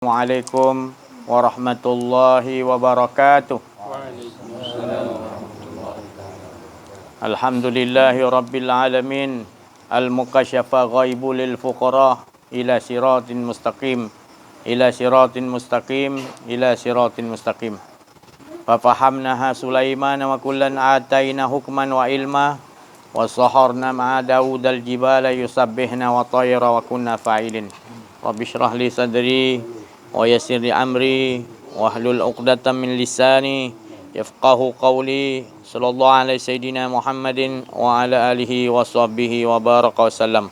Assalamualaikum warahmatullahi wabarakatuh. Alhamdulillahi rabbil alamin. Al-mukasyafa ghaibu lil fuqara ila siratin mustaqim. Ila siratin mustaqim. Ila siratin mustaqim. Fafahamnaha Sulaiman wa kullan ataina hukman wa ilma. Wa saharna ma'a Dawud al-jibala yusabbihna wa tayra wa kunna fa'ilin. Rabbi syrah li sadri wa yassir li amri wahlul 'uqdatam min lisani yafqahu qawli. Sallallahu alaihi sayyidina Muhammadin wa ala alihi wa sahbihi wa baraka wasallam.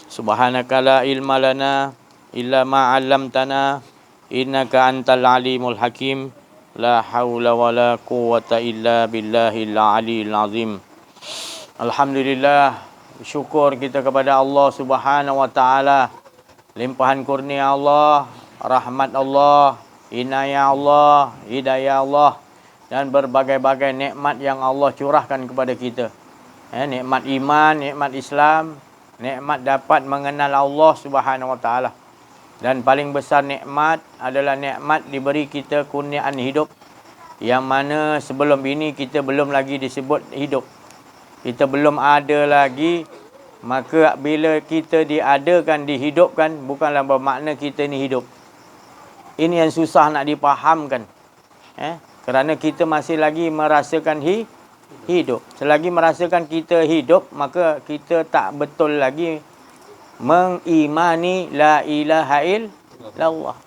Subhanaka la ilma lana illa ma 'allamtana innaka antal alimul hakim. La haula wa la quwwata illa billahil aliyil azim. Alhamdulillah, syukur kita kepada Allah Subhanahu wa taala. Limpahan kurnia Allah, rahmat Allah, inayah Allah, hidayah Allah dan berbagai-bagai nikmat yang Allah curahkan kepada kita. Nikmat iman, nikmat Islam, nikmat dapat mengenal Allah Subhanahu wa taala. Dan paling besar nikmat adalah nikmat diberi kita kurniaan hidup, yang mana sebelum ini kita belum lagi disebut hidup. Kita belum ada lagi. Maka bila kita diadakan, dihidupkan, bukanlah bermakna kita ni hidup. Ini yang susah nak dipahamkan. Kerana kita masih lagi merasakan hidup. Selagi merasakan kita hidup, maka kita tak betul lagi mengimani la ilaha illallah.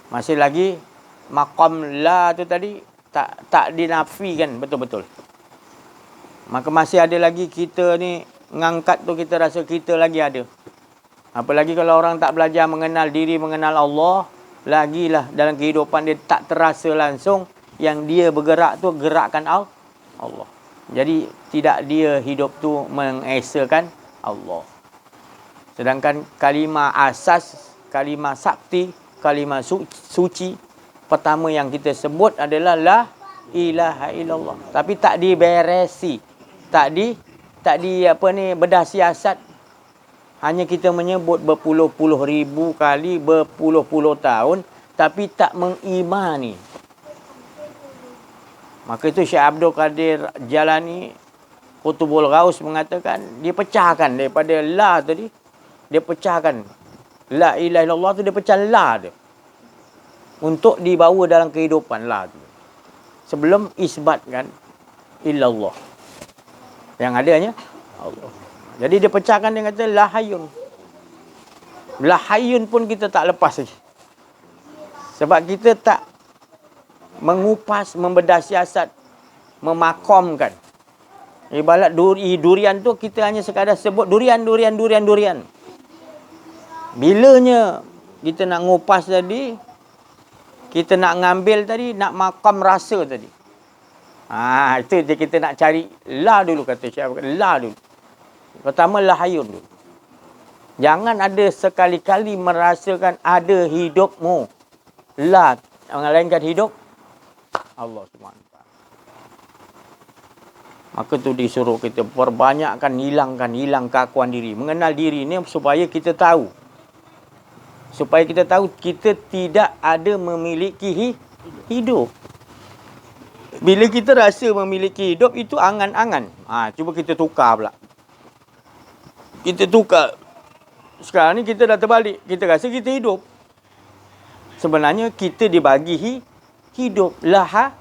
Masih lagi maqam la tu tadi tak dinafikan betul-betul. Maka masih ada lagi kita ni ngangkat tu, kita rasa kita lagi ada. Apalagi kalau orang tak belajar mengenal diri, mengenal Allah, lagilah dalam kehidupan dia tak terasa langsung yang dia bergerak tu gerakkan Allah. Jadi tidak dia hidup tu mengesakan Allah. Sedangkan kalimah asas, kalimah sakti, kalimah suci pertama yang kita sebut adalah la ilaha illallah. Tapi tak diberesi, tak di bedah siasat. Hanya kita menyebut berpuluh-puluh ribu kali, berpuluh-puluh tahun, tapi tak mengimani. Maka itu Syekh Abdul Qadir Jalani Qutbul Ghaus mengatakan, dia pecahkan daripada la tadi, dia pecahkan la ilaha illallah tu, dia pecah la tu untuk dibawa dalam kehidupan la tu, sebelum isbatkan illallah. Yang adanya Allah. Jadi dia pecahkan, dia kata la hayyun. La hayyun pun kita tak lepas lagi. Sebab kita tak mengupas, membedah siasat, memakomkan. Ibarat durian tu kita hanya sekadar sebut durian. Bilanya kita nak ngupas tadi, kita nak ngambil tadi, nak makam rasa tadi. Itu je kita nak cari la dulu, kata Syekh. La dulu. Pertama la hayyun dulu. Jangan ada sekali-kali merasakan ada hidupmu. La, melainkan hidup Allah SWT. Maka tu disuruh kita perbanyakkan, hilang keakuan diri. Mengenal diri ni supaya kita tahu. Supaya kita tahu kita tidak ada memiliki hidup. Bila kita rasa memiliki hidup, itu angan-angan. Cuba kita tukar pula. Kita tukar. Sekarang ni kita dah terbalik. Kita rasa kita hidup. Sebenarnya kita dibagi hidup. Lah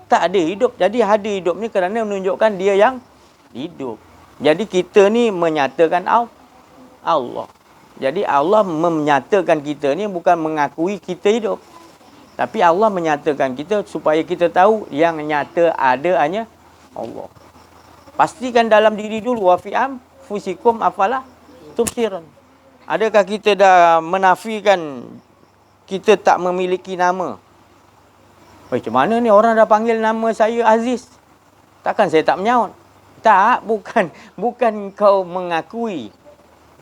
tak ada hidup. Jadi ada hidup ni kerana menunjukkan dia yang hidup. Jadi kita ni menyatakan Allah. Jadi Allah menyatakan kita ni bukan mengakui kita hidup. Tapi Allah menyatakan kita supaya kita tahu yang nyata ada hanya Allah. Pastikan dalam diri dulu, wa fi anfusikum afala tubsirun. Adakah kita dah menafikan kita tak memiliki nama? Macam mana ni orang dah panggil nama saya Aziz? Takkan saya tak menyaut? Tak, bukan kau mengakui.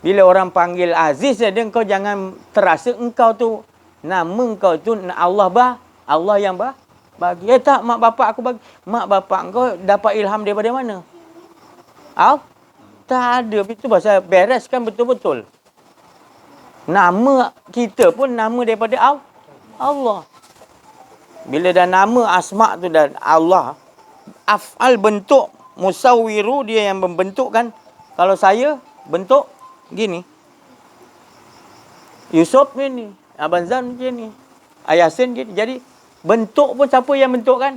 Bila orang panggil Aziz saja, kau jangan terasa engkau tu, nama engkau tu Allah yang bagi. Tak, mak bapak aku bagi. Mak bapak engkau dapat ilham daripada mana? Tak ada. Itu pasal bereskan betul-betul. Nama kita pun nama daripada Allah. Bila dah nama asma' tu dan Allah, af'al bentuk, musawwiru dia yang membentukkan. Kalau saya bentuk gini. Yusuf gini, Abang Zan gini, Ayasin gini. Jadi bentuk pun siapa yang bentukkan?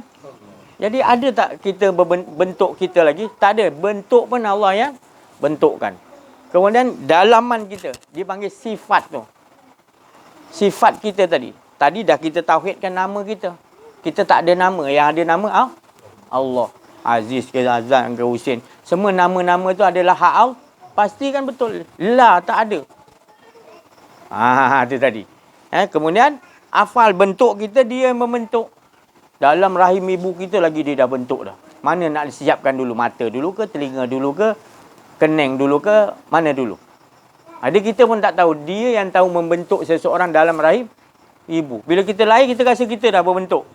Jadi ada tak kita bentuk kita lagi? Tak ada. Bentuk pun Allah yang bentukkan. Kemudian dalaman kita dipanggil sifat tu. Sifat kita tadi. Tadi dah kita tauhidkan nama kita. Kita tak ada nama. Yang ada nama Allah. Aziz ke Azan ke Husin. Semua nama-nama tu adalah hak Allah. Pastikan betul. La tak ada. Itu tadi. Kemudian afal bentuk kita dia yang membentuk. Dalam rahim ibu kita lagi dia dah bentuk dah. Mana nak siapkan dulu? Mata dulu ke? Telinga dulu ke? Kening dulu ke? Mana dulu? Ada kita pun tak tahu. Dia yang tahu membentuk seseorang dalam rahim ibu. Bila kita lahir, kita rasa kita dah berbentuk.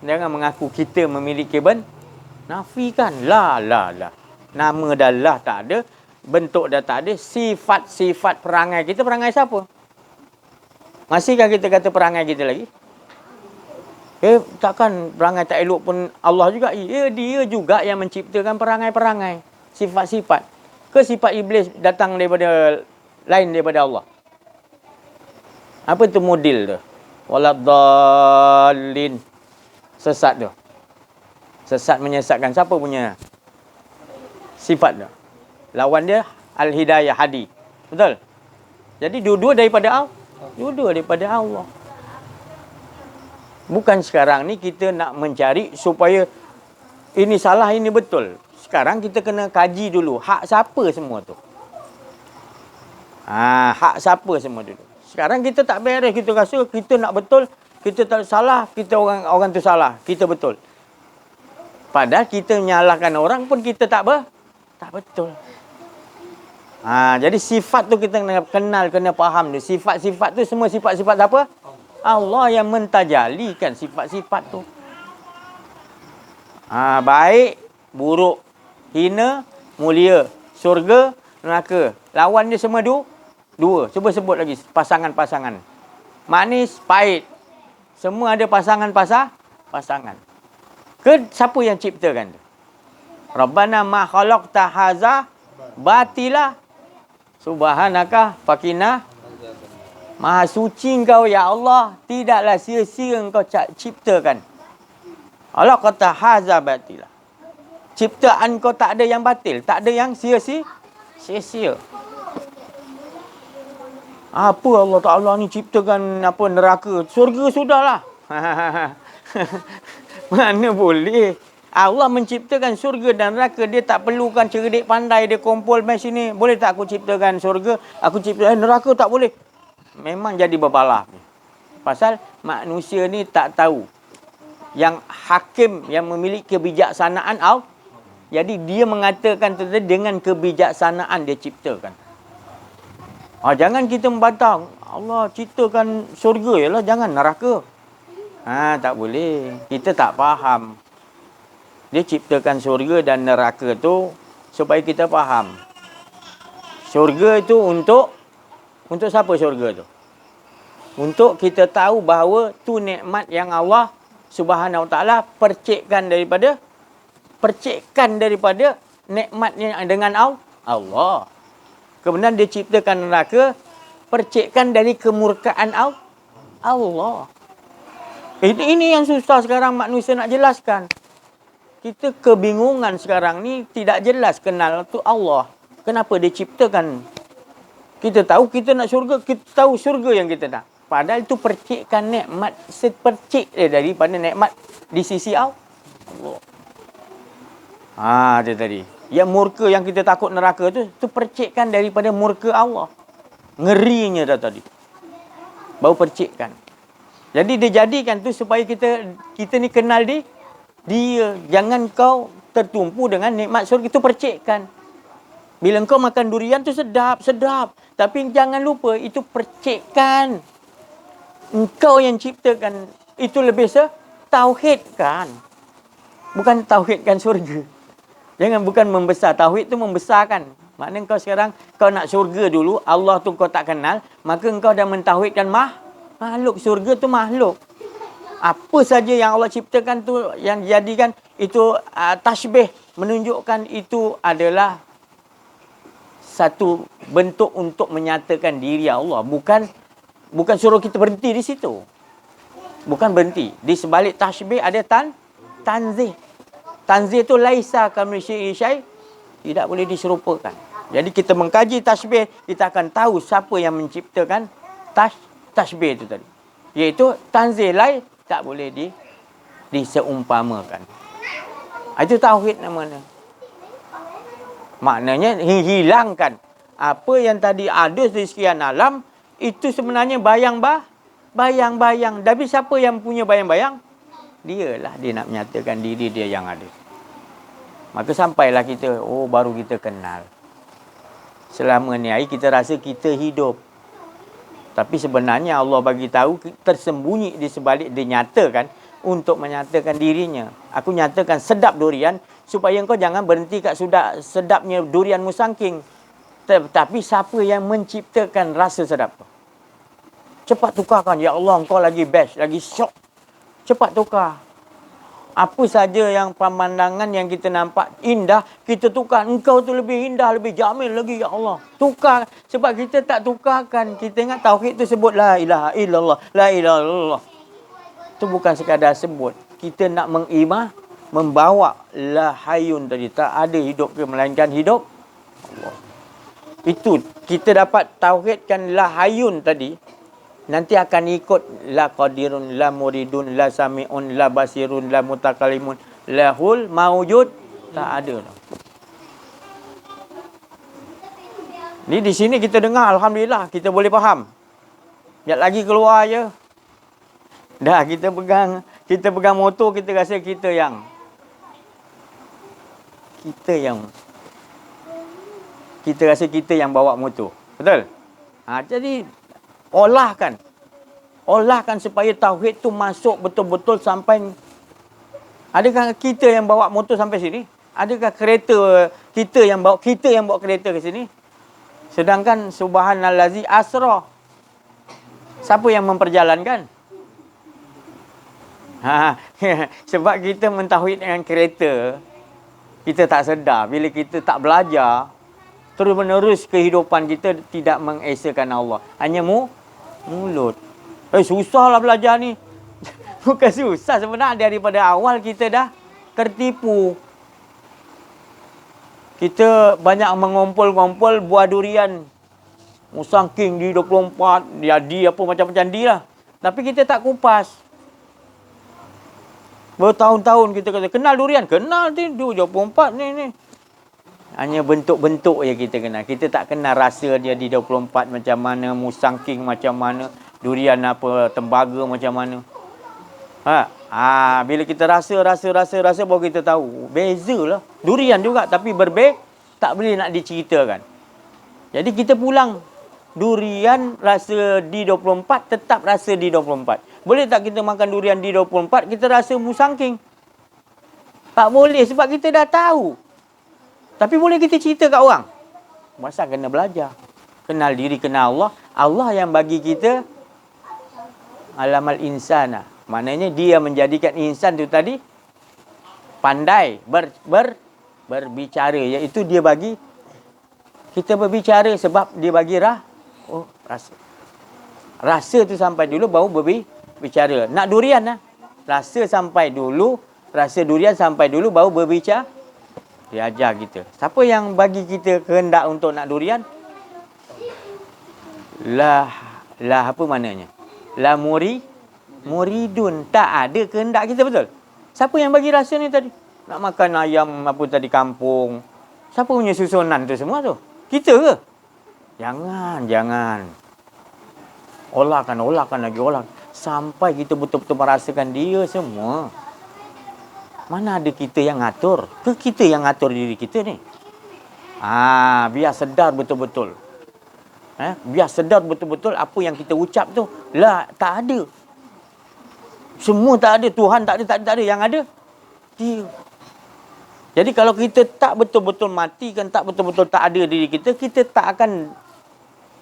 Jangan mengaku kita memiliki nafikan. La. Nama dah lah tak ada. Bentuk dah tak ada. Sifat-sifat perangai kita. Perangai siapa? Masihkah kita kata perangai kita lagi? Takkan perangai tak elok pun Allah juga? Dia juga yang menciptakan perangai-perangai. Sifat-sifat. Ke sifat iblis datang daripada lain daripada Allah? Apa tu model tu? Waladhalin. Sesat tu. Sesat menyesatkan. Siapa punya sifat tu? Lawan dia Al-Hidayah, Hadi. Betul? Jadi dua-dua daripada Allah. Dua-dua daripada Allah. Bukan sekarang ni kita nak mencari supaya ini salah, ini betul. Sekarang kita kena kaji dulu. Hak siapa semua tu? Hak siapa semua dulu. Sekarang kita tak beres. Kita rasa kita nak betul. Kita tak salah. Kita orang tu salah. Kita betul. Padahal kita menyalahkan orang pun kita tak betul. Jadi sifat tu kita kena kenal, kena faham dia. Sifat-sifat tu semua sifat-sifat apa? Allah yang mentajalikan sifat-sifat tu. Baik, buruk, hina, mulia, syurga, neraka. Lawan dia semua dua. Cuba sebut lagi pasangan-pasangan. Manis, pahit. Semua ada pasangan. Ke siapa yang ciptakan tu? Rabbana ma khalaqta haza batila subhanaka fakina. Maha suci engkau ya Allah, tidaklah sia-sia engkau ciptakan. Allah kata haza batila. Ciptaan kau tak ada yang batil, tak ada yang sia-sia. Apa Allah Ta'ala ni ciptakan neraka? Surga sudahlah. Mana boleh? Allah menciptakan surga dan neraka. Dia tak perlukan cerdik pandai dia kumpul main sini. Boleh tak aku ciptakan surga? Aku ciptakan neraka? Tak boleh. Memang jadi berbalah. Pasal manusia ni tak tahu. Yang hakim, yang memiliki kebijaksanaan Allah. Jadi dia mengatakan dengan kebijaksanaan dia ciptakan. Jangan kita membantah. Allah ciptakan surga ialah jangan neraka. Tak boleh. Kita tak faham. Dia ciptakan surga dan neraka tu supaya kita faham. Surga itu untuk siapa surga tu? Untuk kita tahu bahawa tu nikmat yang Allah Subhanahu Wa Taala percikkan daripada nikmatnya dengan Allah. Kemudian dia ciptakan neraka percikkan dari kemurkaan Allah. Ini yang susah sekarang manusia nak jelaskan. Kita kebingungan sekarang ni tidak jelas kenal tu Allah. Kenapa dia ciptakan? Kita tahu kita nak syurga, kita tahu syurga yang kita nak. Padahal itu percikkan nikmat sepercik daripada nikmat di sisi Allah. Dia tadi. Yang murka yang kita takut neraka tu percikkan daripada murka Allah. Ngerinya dah tadi. Baru percikkan. Jadi dia jadikan tu supaya kita ni kenal dia. Jangan kau tertumpu dengan nikmat syurga. Itu percikkan. Bila kau makan durian tu sedap. Tapi jangan lupa itu percikkan. Engkau yang ciptakan. Itu lebih tauhidkan. Bukan tauhidkan syurga. Bukan membesar. Tauhid tu membesarkan. Maknanya kau sekarang, kau nak syurga dulu, Allah tu kau tak kenal, maka kau dah mentauhidkan makhluk. Syurga tu makhluk. Apa saja yang Allah ciptakan tu, yang jadikan itu tasbih, menunjukkan itu adalah satu bentuk untuk menyatakan diri Allah. Bukan suruh kita berhenti di situ. Bukan berhenti. Di sebalik tasbih ada tanzih. Tanzih itu laisa kamitslihi syai', tidak boleh diserupakan. Jadi kita mengkaji tasbih, kita akan tahu siapa yang menciptakan tasbih itu tadi. Iaitu tanzih lain tak boleh diseumpamakan. Itu tauhid namanya. Maknanya hilangkan apa yang tadi ada di sekian alam, itu sebenarnya bayang-bayang. Tapi siapa yang punya bayang-bayang? Dialah, dia nak menyatakan diri dia yang ada. Maka sampailah kita, baru kita kenal. Selama ni kita rasa kita hidup. Tapi sebenarnya Allah bagi tahu tersembunyi di sebalik dia nyatakan untuk menyatakan dirinya. Aku nyatakan sedap durian supaya engkau jangan berhenti kat sedapnya durian musangking. Tapi siapa yang menciptakan rasa sedap tu? Cepat tukarkan. Ya Allah, engkau lagi best, lagi syok. Cepat tukar. Apa saja yang pemandangan yang kita nampak indah, kita tukar. Engkau tu lebih indah, lebih jamil lagi, ya Allah. Tukar. Sebab kita tak tukarkan. Kita ingat tauhid tu sebut la ilaha illallah, la ilaha illallah. Itu bukan sekadar sebut. Kita nak membawa la hayyun tadi. Tak ada hidup ke melainkan hidup Allah. Itu kita dapat tauhidkan la hayyun tadi. Nanti akan ikut la qadirun, la muridun, la sami'un, la basirun, la mutakalimun, lahul mawjud. Tak ada. Ni di sini kita dengar, alhamdulillah kita boleh faham. Sekejap lagi keluar je. Dah kita pegang motor, kita rasa kita yang rasa kita yang bawa motor. Betul? Jadi olahkan supaya tauhid tu masuk betul-betul sampai. Adakah kita yang bawa motor sampai sini? Adakah kereta kita yang bawa kereta ke sini? Sedangkan subhanallazi asra, siapa yang memperjalankan? Sebab kita mentauhid dengan kereta, kita tak sedar. Bila kita tak belajar, terus-menerus kehidupan kita tidak mengesakan Allah. Hanya mulut. Susahlah belajar ni. Bukan susah sebenarnya, daripada awal kita dah tertipu. Kita banyak mengumpul-ngumpul buah durian. Musangking di 24, jadi apa macam-macam di lah. Tapi kita tak kupas. Bertahun-tahun kita kata, kenal durian? Kenal ni, 24 ni. Hanya bentuk-bentuk je kita kenal. Kita tak kenal rasa dia di 24 macam mana, musangking macam mana, durian apa, tembaga macam mana. Bila kita rasa baru kita tahu. Bezalah. Durian juga tapi berbeza. Tak boleh nak diceritakan. Jadi kita pulang. Durian rasa di 24, tetap rasa di 24. Boleh tak kita makan durian di 24, kita rasa musangking? Tak boleh sebab kita dah tahu. Tapi boleh kita cerita kat orang. Masa kena belajar. Kenal diri, kenal Allah. Allah yang bagi kita alamal insana. Maknanya dia menjadikan insan tu tadi pandai berbicara. Iaitu dia bagi kita berbicara sebab dia bagi rasa. Rasa tu sampai dulu baru berbicara. Nak durian lah. Rasa durian sampai dulu baru berbicara. Dia ajar kita. Siapa yang bagi kita kehendak untuk nak durian? Lah apa maknanya? La muridun. Tak ada kehendak kita, betul? Siapa yang bagi rasa ni tadi? Nak makan ayam apa tadi kampung. Siapa punya susunan tu semua tu? Kita ke? Jangan. Olahkan lagi. Sampai kita betul-betul merasakan dia semua. Mana ada kita yang ngatur? Ke kita yang ngatur diri kita ni? Biar sedar betul-betul. Biar sedar betul-betul apa yang kita ucap tu. Lah, tak ada. Semua tak ada. Tuhan tak ada. Yang ada, dia. Jadi kalau kita tak betul-betul matikan, tak betul-betul tak ada diri kita, kita tak akan,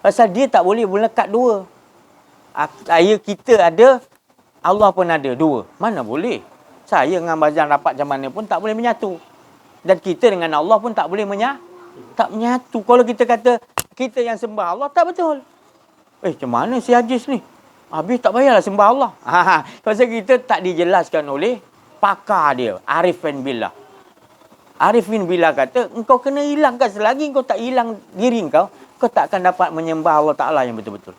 pasal dia tak boleh melekat dua. Saya kita ada, Allah pun ada dua. Mana boleh? Saya dengan Bazan rapat macam mana pun tak boleh menyatu. Dan kita dengan Allah pun tak boleh tak menyatu. Kalau kita kata kita yang sembah Allah, tak betul. Macam mana si Hajiz ni? Habis tak payahlah sembah Allah. Pasal kita tak dijelaskan oleh pakar dia, Arifin Billah. Arifin Billah kata, engkau kena hilangkan. Selagi engkau tak hilang diri engkau, kau tak akan dapat menyembah Allah Ta'ala yang betul-betul.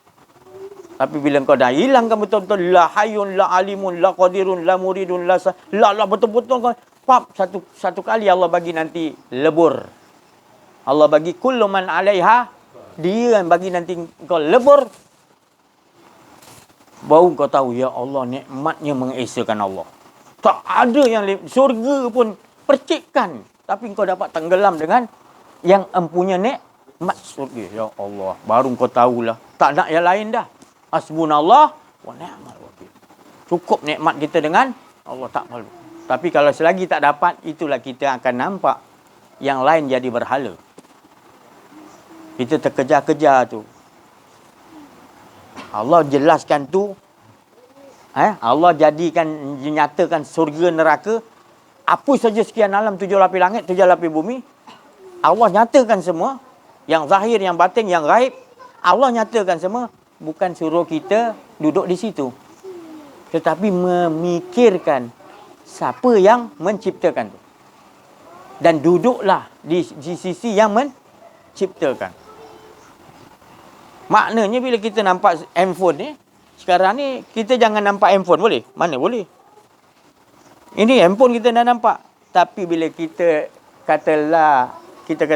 Tapi bila engkau dah hilangkan betul-betul, la hayyun, la alimun, la qadirun, la muridun, la betul-betul kau, satu kali Allah bagi nanti lebur. Allah bagi kullu man alaiha, dia yang bagi nanti kau lebur. Baru kau tahu, ya Allah, nikmatnya mengesakan Allah. Tak ada yang surga pun percikkan, tapi kau dapat tenggelam dengan yang empunya nikmat surga. Ya Allah, baru kau tahulah. Tak nak yang lain dah. Hasbunallah wa ni'mal wakil. Cukup nikmat kita dengan Allah, tak perlu. Tapi kalau selagi tak dapat, itulah kita akan nampak yang lain jadi berhala. Kita terkejar-kejar tu. Allah jelaskan tu. Allah jadikan, nyatakan surga neraka. Apa saja sekian alam, 7 lapis langit, 7 lapis bumi. Allah nyatakan semua. Yang zahir, yang batin, yang gaib. Allah nyatakan semua. Bukan suruh kita duduk di situ. Tetapi memikirkan siapa yang menciptakan tu. Dan duduklah di sisi yang menciptakan. Maknanya bila kita nampak handphone ni, sekarang ni kita jangan nampak handphone, boleh? Mana boleh? Ini handphone kita dah nampak. Tapi bila kita kata la, kita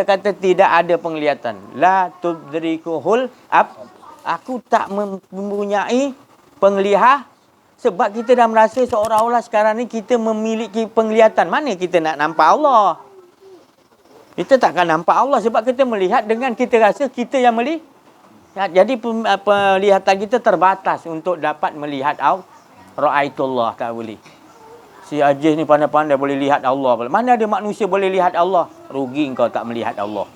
kata tidak ada penglihatan. La tudrikuhul aku tak mempunyai penglihatan. Sebab kita dah merasa seolah-olah sekarang ni kita memiliki penglihatan. Mana kita nak nampak Allah? Kita takkan nampak Allah sebab kita melihat dengan kita rasa kita yang melihat. Jadi penglihatan kita terbatas untuk dapat melihat ra'aitullah, tak boleh. Si Hajiz ni pandai-pandai boleh lihat Allah. Mana ada manusia boleh lihat Allah? Rugi engkau tak melihat Allah.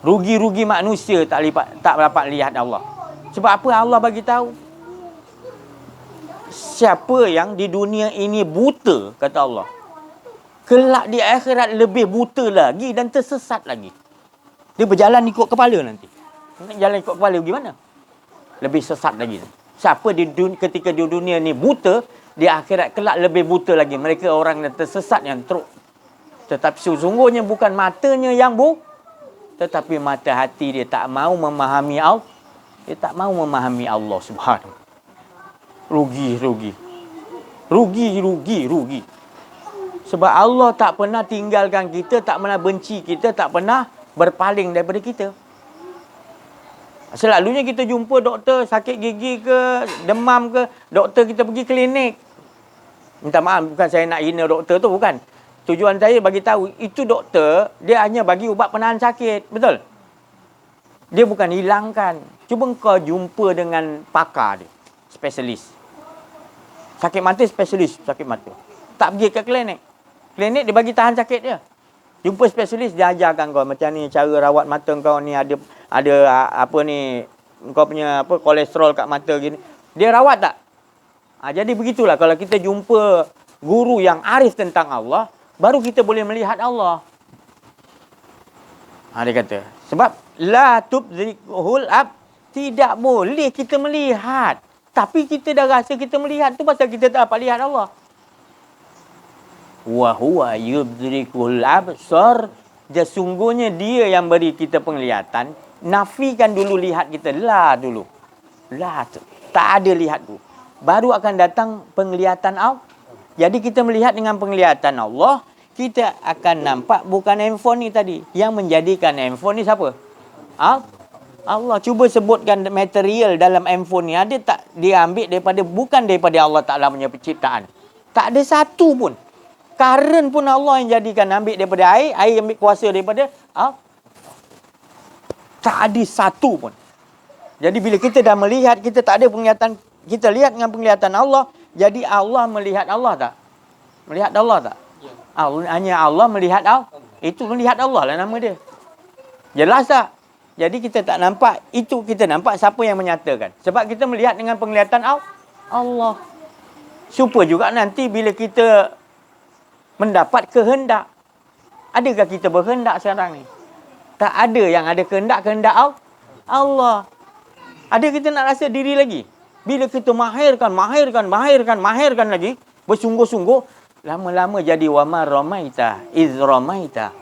Rugi-rugi manusia tak dapat lihat Allah. Sebab apa Allah bagi tahu? Siapa yang di dunia ini buta, kata Allah, kelak di akhirat lebih buta lagi dan tersesat lagi. Dia berjalan ikut kepala nanti. Jalan ikut kepala gimana? Lebih sesat lagi. Siapa ketika di dunia ni buta, di akhirat kelak lebih buta lagi. Mereka orang yang tersesat, yang teruk. Tetapi sesungguhnya bukan matanya yang tetapi mata hati dia tak mau memahami Allah. Dia tak mau memahami Allah Subhanahu. Rugi. Sebab Allah tak pernah tinggalkan kita, tak pernah benci kita, tak pernah berpaling daripada kita. Selalunya kita jumpa doktor sakit gigi ke, demam ke, doktor kita pergi klinik. Minta maaf, bukan saya nak hina doktor tu, bukan. Tujuan saya bagi tahu, itu doktor, dia hanya bagi ubat penahan sakit. Betul? Dia bukan hilangkan. Cuba kau jumpa dengan pakar dia, spesialis. Sakit mata, spesialis sakit mata. Tak pergi ke klinik. Klinik dia bagi tahan sakit dia. Jumpa spesialis, dia ajarkan kau macam ni cara rawat mata kau ni, ada apa ni, kau punya apa kolesterol kat mata gini. Dia rawat tak? Jadi begitulah kalau kita jumpa guru yang arif tentang Allah, baru kita boleh melihat Allah. Dia kata, sebab la tudrikuhul tidak boleh kita melihat. Tapi kita dah rasa kita melihat tu pasal kita tak dapat lihat Allah. Wa huwa yudrikul absar. Sesungguhnya dia yang beri kita penglihatan. Nafikan dulu lihat kita. La dulu. La tu. Tak ada lihat dulu. Baru akan datang penglihatan Allah. Jadi kita melihat dengan penglihatan Allah, kita akan nampak bukan handphone ni tadi. Yang menjadikan handphone ni siapa? Allah. Cuba sebutkan material dalam handphone ni. Ada tak dia ambil bukan daripada Allah Ta'ala punya penciptaan. Tak ada satu pun. Karen pun Allah yang jadikan, ambil daripada air. Air ambil kuasa daripada Allah. Tak ada satu pun. Jadi bila kita dah melihat, kita tak ada penglihatan. Kita lihat dengan penglihatan Allah. Jadi Allah melihat Allah tak? Melihat Allah tak? Ya. Hanya Allah melihat itu melihat Allah lah nama dia. Jelas tak? Jadi kita tak nampak, itu kita nampak siapa yang menyatakan. Sebab kita melihat dengan penglihatan Allah. Supaya juga nanti bila kita mendapat kehendak. Adakah kita berkehendak sekarang ni? Tak ada yang ada kehendak Allah. Ada kita nak rasa diri lagi? Bila kita mahirkan lagi, bersungguh-sungguh, lama-lama jadi wama ramaita iz ramaita.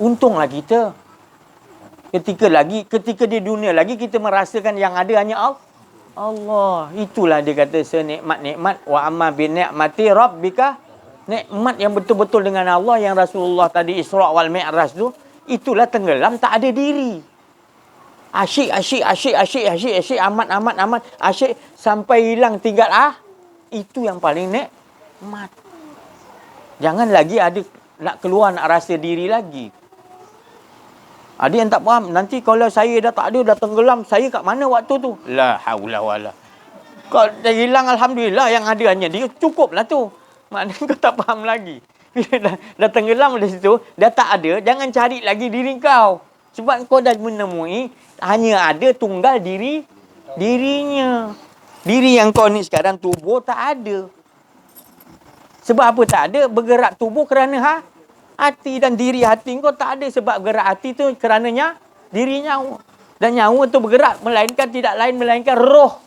Untunglah kita. Ketika di dunia lagi kita merasakan yang ada hanya Allah. Itulah dia kata senikmat-nikmat wa amma bi ni'mati rabbika. Nikmat yang betul-betul dengan Allah yang Rasulullah tadi Isra wal Mi'raj tu, itulah tenggelam tak ada diri. Asyik amat asyik sampai hilang tinggal itu yang paling nikmat. Jangan lagi ada nak keluar nak rasa diri lagi. Ada yang tak faham, nanti kalau saya dah tak ada, dah tenggelam, saya kat mana waktu tu? La haula wala. Kalau dah hilang, alhamdulillah, yang ada hanya dia, cukuplah tu. Maknanya kau tak faham lagi. Bila dah tenggelam di situ, dah tak ada, jangan cari lagi diri kau. Sebab kau dah menemui, hanya ada tunggal dirinya. Diri yang kau ni sekarang, tubuh tak ada. Sebab apa tak ada? Bergerak tubuh kerana hati, dan diri hati kau tak ada. Sebab gerak hati tu kerananya diri nyawa. Dan nyawa tu bergerak tidak lain melainkan roh.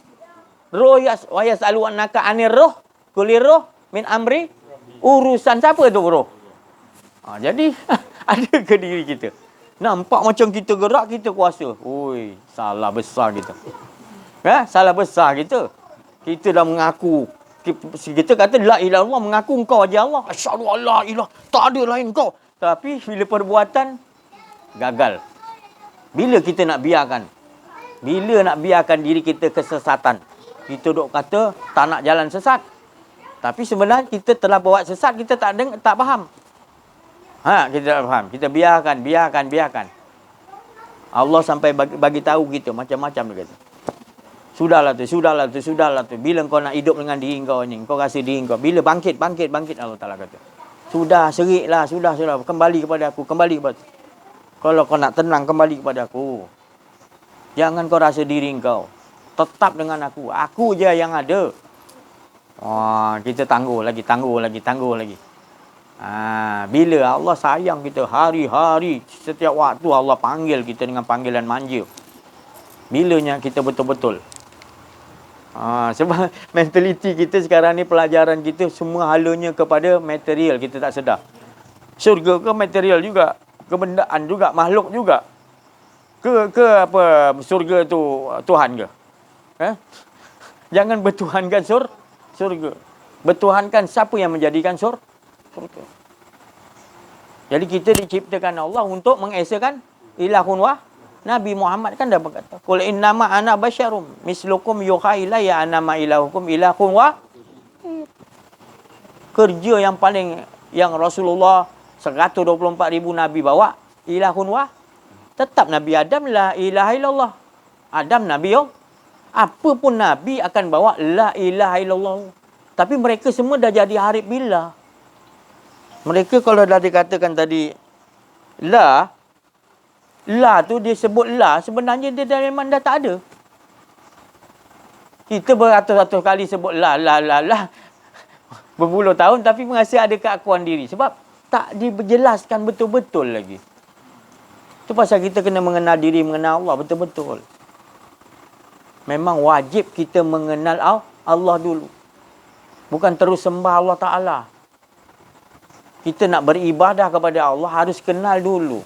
Roh wa yas'alunaka 'anir roh, kulir roh min amri. Urusan siapa tu roh? Jadi ada ke diri kita? Nampak macam kita gerak, kita kuasa. Oi, salah besar kita. Salah besar kita. Kita dah mengaku. Kita kata la ilaha illallah, mengaku engkau aja Allah. Asyhadu an la ilaha, tak ada lain kau. Tapi bila perbuatan gagal. Bila kita nak biarkan? Bila nak biarkan diri kita kesesatan? Kita duk kata tak nak jalan sesat. Tapi sebenarnya kita telah buat sesat, kita tak faham. Kita tak faham. Kita biarkan. Allah sampai bagi tahu kita macam-macam dia kata. Sudahlah tu. Bila kau nak hidup dengan diri kau ni, kau rasa diri kau. Bila bangkit Allah Ta'ala kata. Sudah, seriklah, sudah. Kembali kepada aku. Kalau kau nak tenang, kembali kepada aku. Jangan kau rasa diri kau. Tetap dengan aku. Aku je yang ada. Kita tangguh lagi. Bila Allah sayang kita hari-hari, setiap waktu Allah panggil kita dengan panggilan manja. Bilanya kita betul-betul. Sebab mentaliti kita sekarang ni, pelajaran kita semua halanya kepada material, kita tak sedar. Syurga ke material juga, kebendaan juga, makhluk juga. Ke apa syurga tu Tuhan ke? Jangan bertuhankan syurga. Bertuhankan siapa yang menjadikan syurga. Jadi kita diciptakan Allah untuk mengesakan ilahun Nabi Muhammad kan dah berkata, qul innama ana basyarum mislukum yuha ilayya annama ilahukum ilahun kerja yang Rasulullah 124,000 Nabi bawa, ilahun tetap Nabi Adam la ilaha illallah. Adam Nabi apa pun Nabi akan bawa la ilaha illallah. Tapi mereka semua dah jadi harif billah. Mereka kalau dah dikatakan tadi la tu dia sebut la, sebenarnya dia memang dah tak ada. Kita beratus-ratus kali sebut la berpuluh tahun, tapi masih ada keakuan diri. Sebab tak dijelaskan betul-betul lagi. Itu pasal kita kena mengenal diri, mengenal Allah betul-betul. Memang wajib kita mengenal Allah dulu. Bukan terus sembah Allah Ta'ala. Kita nak beribadah kepada Allah harus kenal dulu.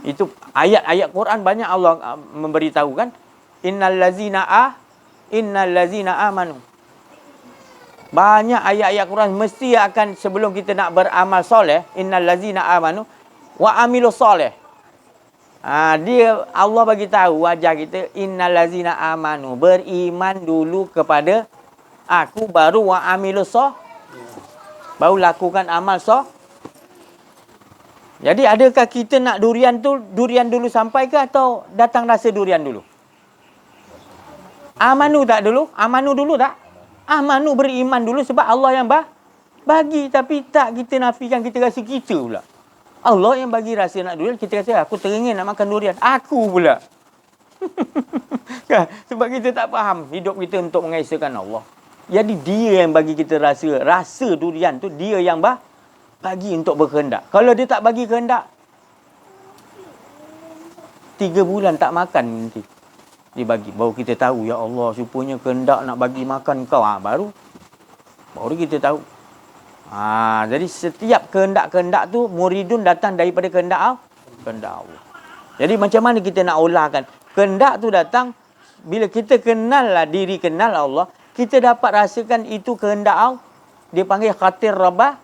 Itu ayat-ayat Quran banyak Allah memberitahu kan. Innal ladzina amanu. Banyak ayat-ayat Quran mesti akan sebelum kita nak beramal soleh. Innal ladzina amanu wa amilus soleh. Dia Allah bagi tahu wajah kita. Innal ladzina amanu. Beriman dulu kepada aku, baru wa amilus soleh. Baru lakukan amal soleh. Jadi adakah kita nak durian dulu sampai ke, atau datang rasa durian dulu? Amanu tak dulu? Amanu dulu tak? Amanu beriman dulu sebab Allah yang Bagi, tapi tak kita nafikan, kita rasa kita pula. Allah yang bagi rasa nak durian, kita kata aku teringin nak makan durian. Aku pula. Sebab kita tak faham hidup kita untuk mengesahkan Allah. Jadi dia yang bagi kita rasa durian tu dia yang bagi untuk berkehendak. Kalau dia tak bagi kehendak, 3 bulan tak makan nanti. Dia bagi. Baru kita tahu, ya Allah, supaya kehendak nak bagi makan kau. Baru kita tahu. Jadi setiap kehendak-kehendak tu muridun datang daripada kehendak Allah. Jadi macam mana kita nak olahkan? Kehendak tu datang bila kita kenal Allah, kita dapat rasakan itu kehendak Allah. Dia panggil khatir rabah,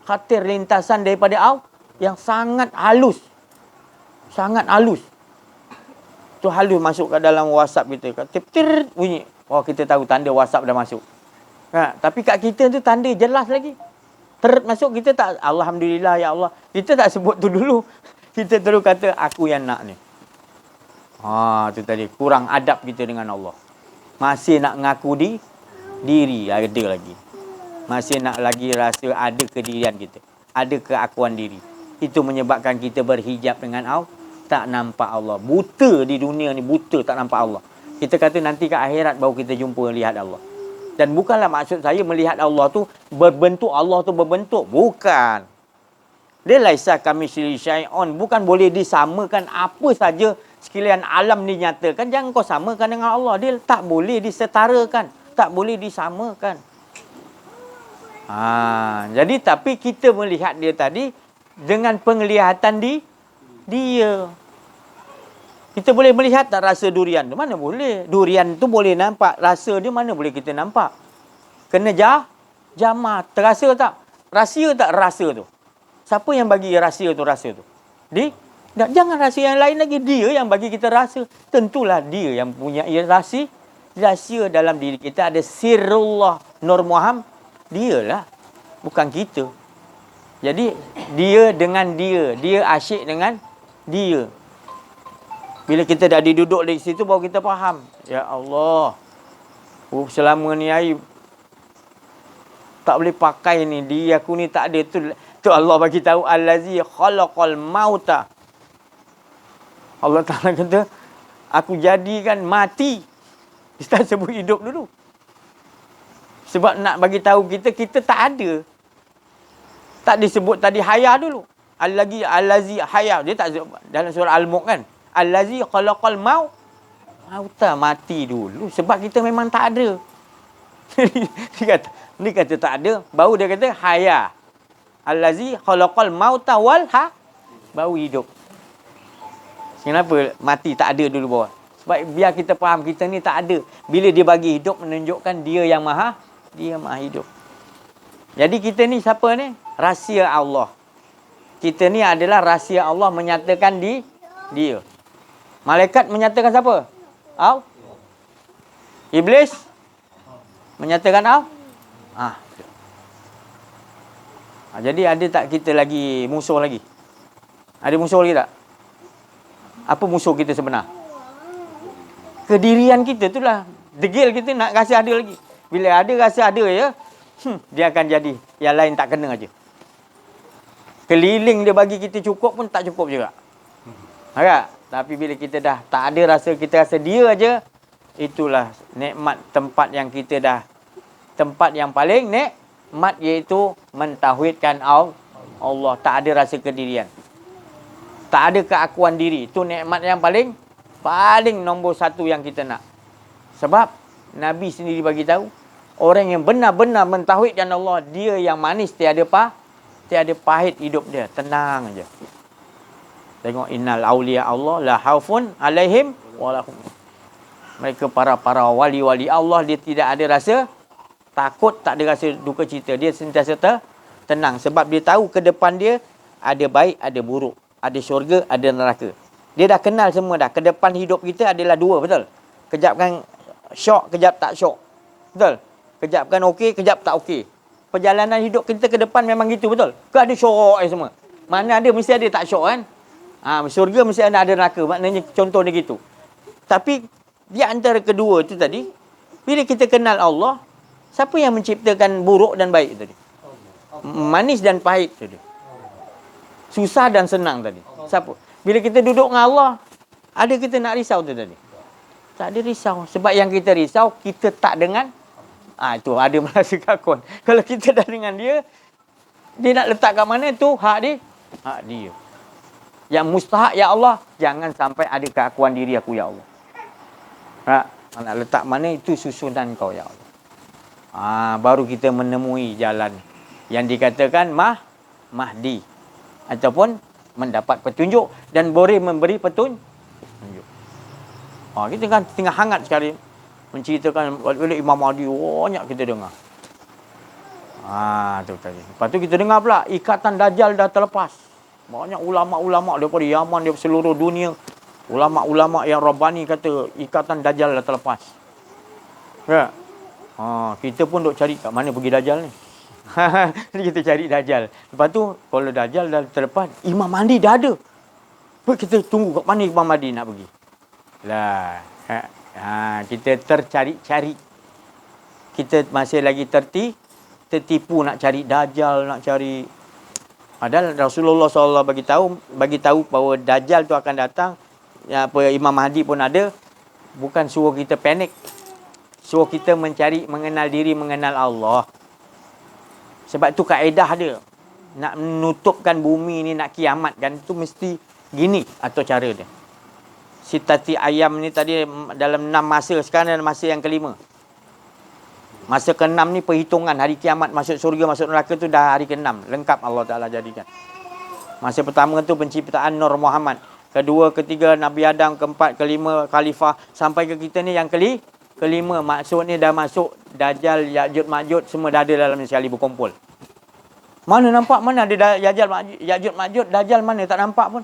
khatir lintasan daripada Allah yang sangat halus. Sangat halus. Tu halus masuk ke dalam WhatsApp kita. Tir bunyi. Oh, kita tahu tanda WhatsApp dah masuk. Tapi kat kita tu tanda jelas lagi. Masuk kita tak, alhamdulillah ya Allah. Kita tak sebut tu dulu. Kita terus kata aku yang nak ni. Tu tadi kurang adab kita dengan Allah. Masih nak ngaku diri ada lagi. Masih nak lagi rasa ada kedirian kita. Ada keakuan diri. Itu menyebabkan kita berhijab dengan Allah. Tak nampak Allah. Buta di dunia ni, buta tak nampak Allah. Kita kata nanti ke akhirat baru kita jumpa lihat Allah. Dan bukanlah maksud saya melihat Allah tu berbentuk, Allah tu berbentuk. Bukan. Dia laisa kamitslihi syai'un. Bukan boleh disamakan apa saja sekalian alam dinyatakan. Jangan kau samakan dengan Allah. Dia tak boleh disetarakan. Tak boleh disamakan. Jadi tapi kita melihat dia tadi dengan penglihatan dia. Kita boleh melihat tak rasa durian tu? Mana boleh. Durian tu boleh nampak. Rasa dia mana boleh kita nampak. Kena jamah. Terasa tak? Rahsia tak rasa tu? Siapa yang bagi rahsia tu? Jangan rahsia yang lain lagi. Dia yang bagi kita rasa. Tentulah dia yang punya rahsia dalam diri kita. Ada sirrullah Nur Muhammad. Dialah. Bukan kita. Jadi dia dengan dia. Dia asyik dengan dia. Bila kita dah duduk di situ baru kita faham. Ya Allah. Selama ni air tak boleh pakai ni. Dia aku ni tak ada. Tu Allah bagi tahu allazi khalaqal mauta. Allah Taala kata aku jadikan mati. Kita sebut hidup dulu. Sebab nak bagi tahu kita tak ada. Tak disebut tadi haya dulu. Allazi haya. Dia tak sebut dalam surah Al-Mulk kan. Allazi khalaqal mauta, mati dulu. Sebab kita memang tak ada. Dia kata tak ada. Baru dia kata haya. Allazi khalaqal mauta wal baru hidup. Kenapa mati tak ada dulu bawah? Sebab biar kita faham kita ni tak ada. Bila dia bagi hidup menunjukkan dia yang maha hidup. Jadi kita ni siapa ni? Rahsia Allah. Kita ni adalah rahsia Allah menyatakan dia. Malaikat menyatakan siapa? Allah. Iblis menyatakan Allah. Jadi ada tak kita lagi musuh lagi? Ada musuh lagi tak? Apa musuh kita sebenar? Kedirian kita tu lah. Degil kita nak rasa ada lagi. Bila ada rasa ada ya, dia akan jadi. Yang lain tak kena aja. Keliling dia bagi kita cukup pun tak cukup juga. Agak? Tapi bila kita dah tak ada rasa, kita rasa dia aja, itulah nikmat tempat yang kita dah. Tempat yang paling nikmat iaitu mentauhidkan Allah. Tak ada rasa kedirian. Tak ada keakuan diri. Itu nikmat yang paling nombor 1 yang kita nak. Sebab Nabi sendiri bagi tahu, orang yang benar-benar mentauhidkan Allah, dia yang manis tiada pahit hidup dia. Tenang aja. Tengok innal auliya Allah la khaufun alaihim walahum. Mereka para wali-wali Allah, dia tidak ada rasa takut, tak ada rasa duka cita. Dia sentiasa tenang sebab dia tahu ke depan dia ada baik, ada buruk, ada syurga, ada neraka. Dia dah kenal semua dah. Ke depan hidup kita adalah 2, betul? Kejap kan syok, kejap tak syok. Betul? Kejap kan okey, kejap tak okey. Perjalanan hidup kita ke depan memang gitu, betul? Ke ada syok semua. Mana ada mesti ada tak syok kan? Syurga mesti ada neraka. Maknanya contohnya gitu. Tapi di antara kedua itu tadi, bila kita kenal Allah, siapa yang menciptakan buruk dan baik tadi? Manis dan pahit tu dia. Susah dan senang tadi. Siapa? Bila kita duduk dengan Allah, ada kita nak risau tu tadi? Tak ada risau. Sebab yang kita risau, kita tak dengan. Itu ada merasa kakuan. Kalau kita dah dengan dia nak letak kat mana tu hak dia? Hak dia. Yang mustahak, ya Allah, jangan sampai ada keakuan diri aku, ya Allah. Nak letak mana itu susunan kau, ya Allah. Baru kita menemui jalan yang dikatakan Mahdi. Ataupun mendapat petunjuk dan boleh memberi petunjuk. Kita kan tengah hangat sekali menceritakan oleh Imam Mahdi, banyak kita dengar. Tu tadi. Lepas tu kita dengar pula ikatan Dajjal dah terlepas. Banyak ulama-ulama daripada Yaman, daripada seluruh dunia, ulama-ulama yang Rabbani kata ikatan Dajjal dah terlepas. Ya. Kita pun duk cari kat mana pergi Dajjal ni. Kita cari Dajjal. Lepas tu kalau Dajjal dah terlepas, Imam Mahdi dah ada. Kita tunggu kat mana Imam Mahdi nak pergi. Kita tercari-cari. Kita masih lagi tertipu nak cari Dajjal, nak cari. Padahal Rasulullah SAW bagi tahu bahawa Dajjal tu akan datang. Imam Mahdi pun ada. Bukan suruh kita panik. Suruh kita mencari, mengenal diri, mengenal Allah. Sebab tu kaedah dia. Nak menutupkan bumi ni, nak kiamatkan tu mesti gini atau cara dia. Sitati ayam ni tadi dalam 6 masa, sekarang dalam masa yang kelima. Masa ke-6 ni perhitungan hari kiamat, masuk surga, masuk neraka tu dah hari ke-6. Lengkap Allah Ta'ala jadikan. Masa pertama tu penciptaan Nur Muhammad. Kedua, ketiga Nabi Adam, keempat, kelima Khalifah. Sampai ke kita ni yang kelima. Maksudnya dah masuk Dajjal, Ya'juj, Ma'juj, semua dah ada dalam ni sekali berkumpul. Mana nampak? Mana ada Ya'juj, Ma'juj, Dajjal mana tak nampak pun.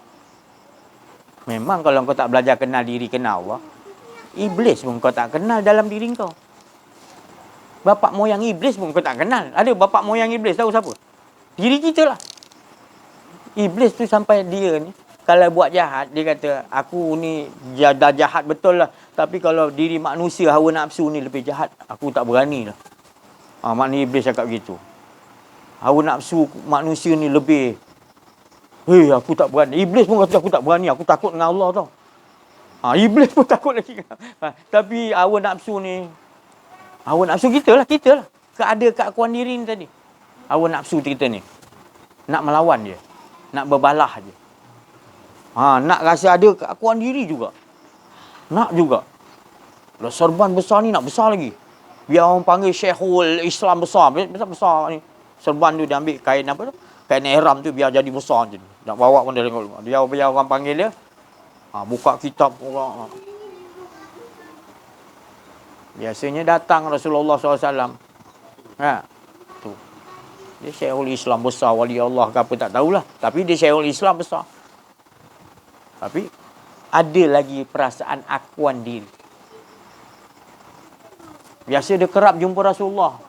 Memang kalau kau tak belajar kenal diri, kenal Allah, iblis pun kau tak kenal dalam diri kau. Bapak moyang iblis pun kau tak kenal. Ada bapak moyang iblis, tahu siapa? Diri kita lah. Iblis tu sampai dia ni, kalau buat jahat, dia kata, aku ni dah jahat betul lah. Tapi kalau diri manusia, hawa nafsu ni lebih jahat, aku tak berani lah. Maknanya iblis cakap begitu. Hawa nafsu manusia ni lebih. Aku tak berani. Iblis pun kata aku tak berani. Aku takut dengan Allah tau. Iblis pun takut lagi. Tapi hawa nafsu ni, hawa nafsu kita lah. Ada keakuan diri ni tadi. Hawa nafsu kita ni. Nak melawan dia. Nak berbalah je. Nak rasa ada keakuan diri juga. Nak juga. Kalau serban besar ni nak besar lagi. Biar orang panggil Syekhul Islam besar. Besar ni. Serban tu dia ambil kain apa tu? Kain ihram tu biar jadi besar je. Nak bawa pun dia tengok. Biar orang panggil dia. Buka kitab orang. Biasanya datang Rasulullah SAW. Tu. Dia Syekhul Islam besar. Wali Allah ke apa tak tahulah. Tapi dia Syekhul Islam besar. Tapi ada lagi perasaan akuan diri. Biasa dia kerap jumpa Rasulullah.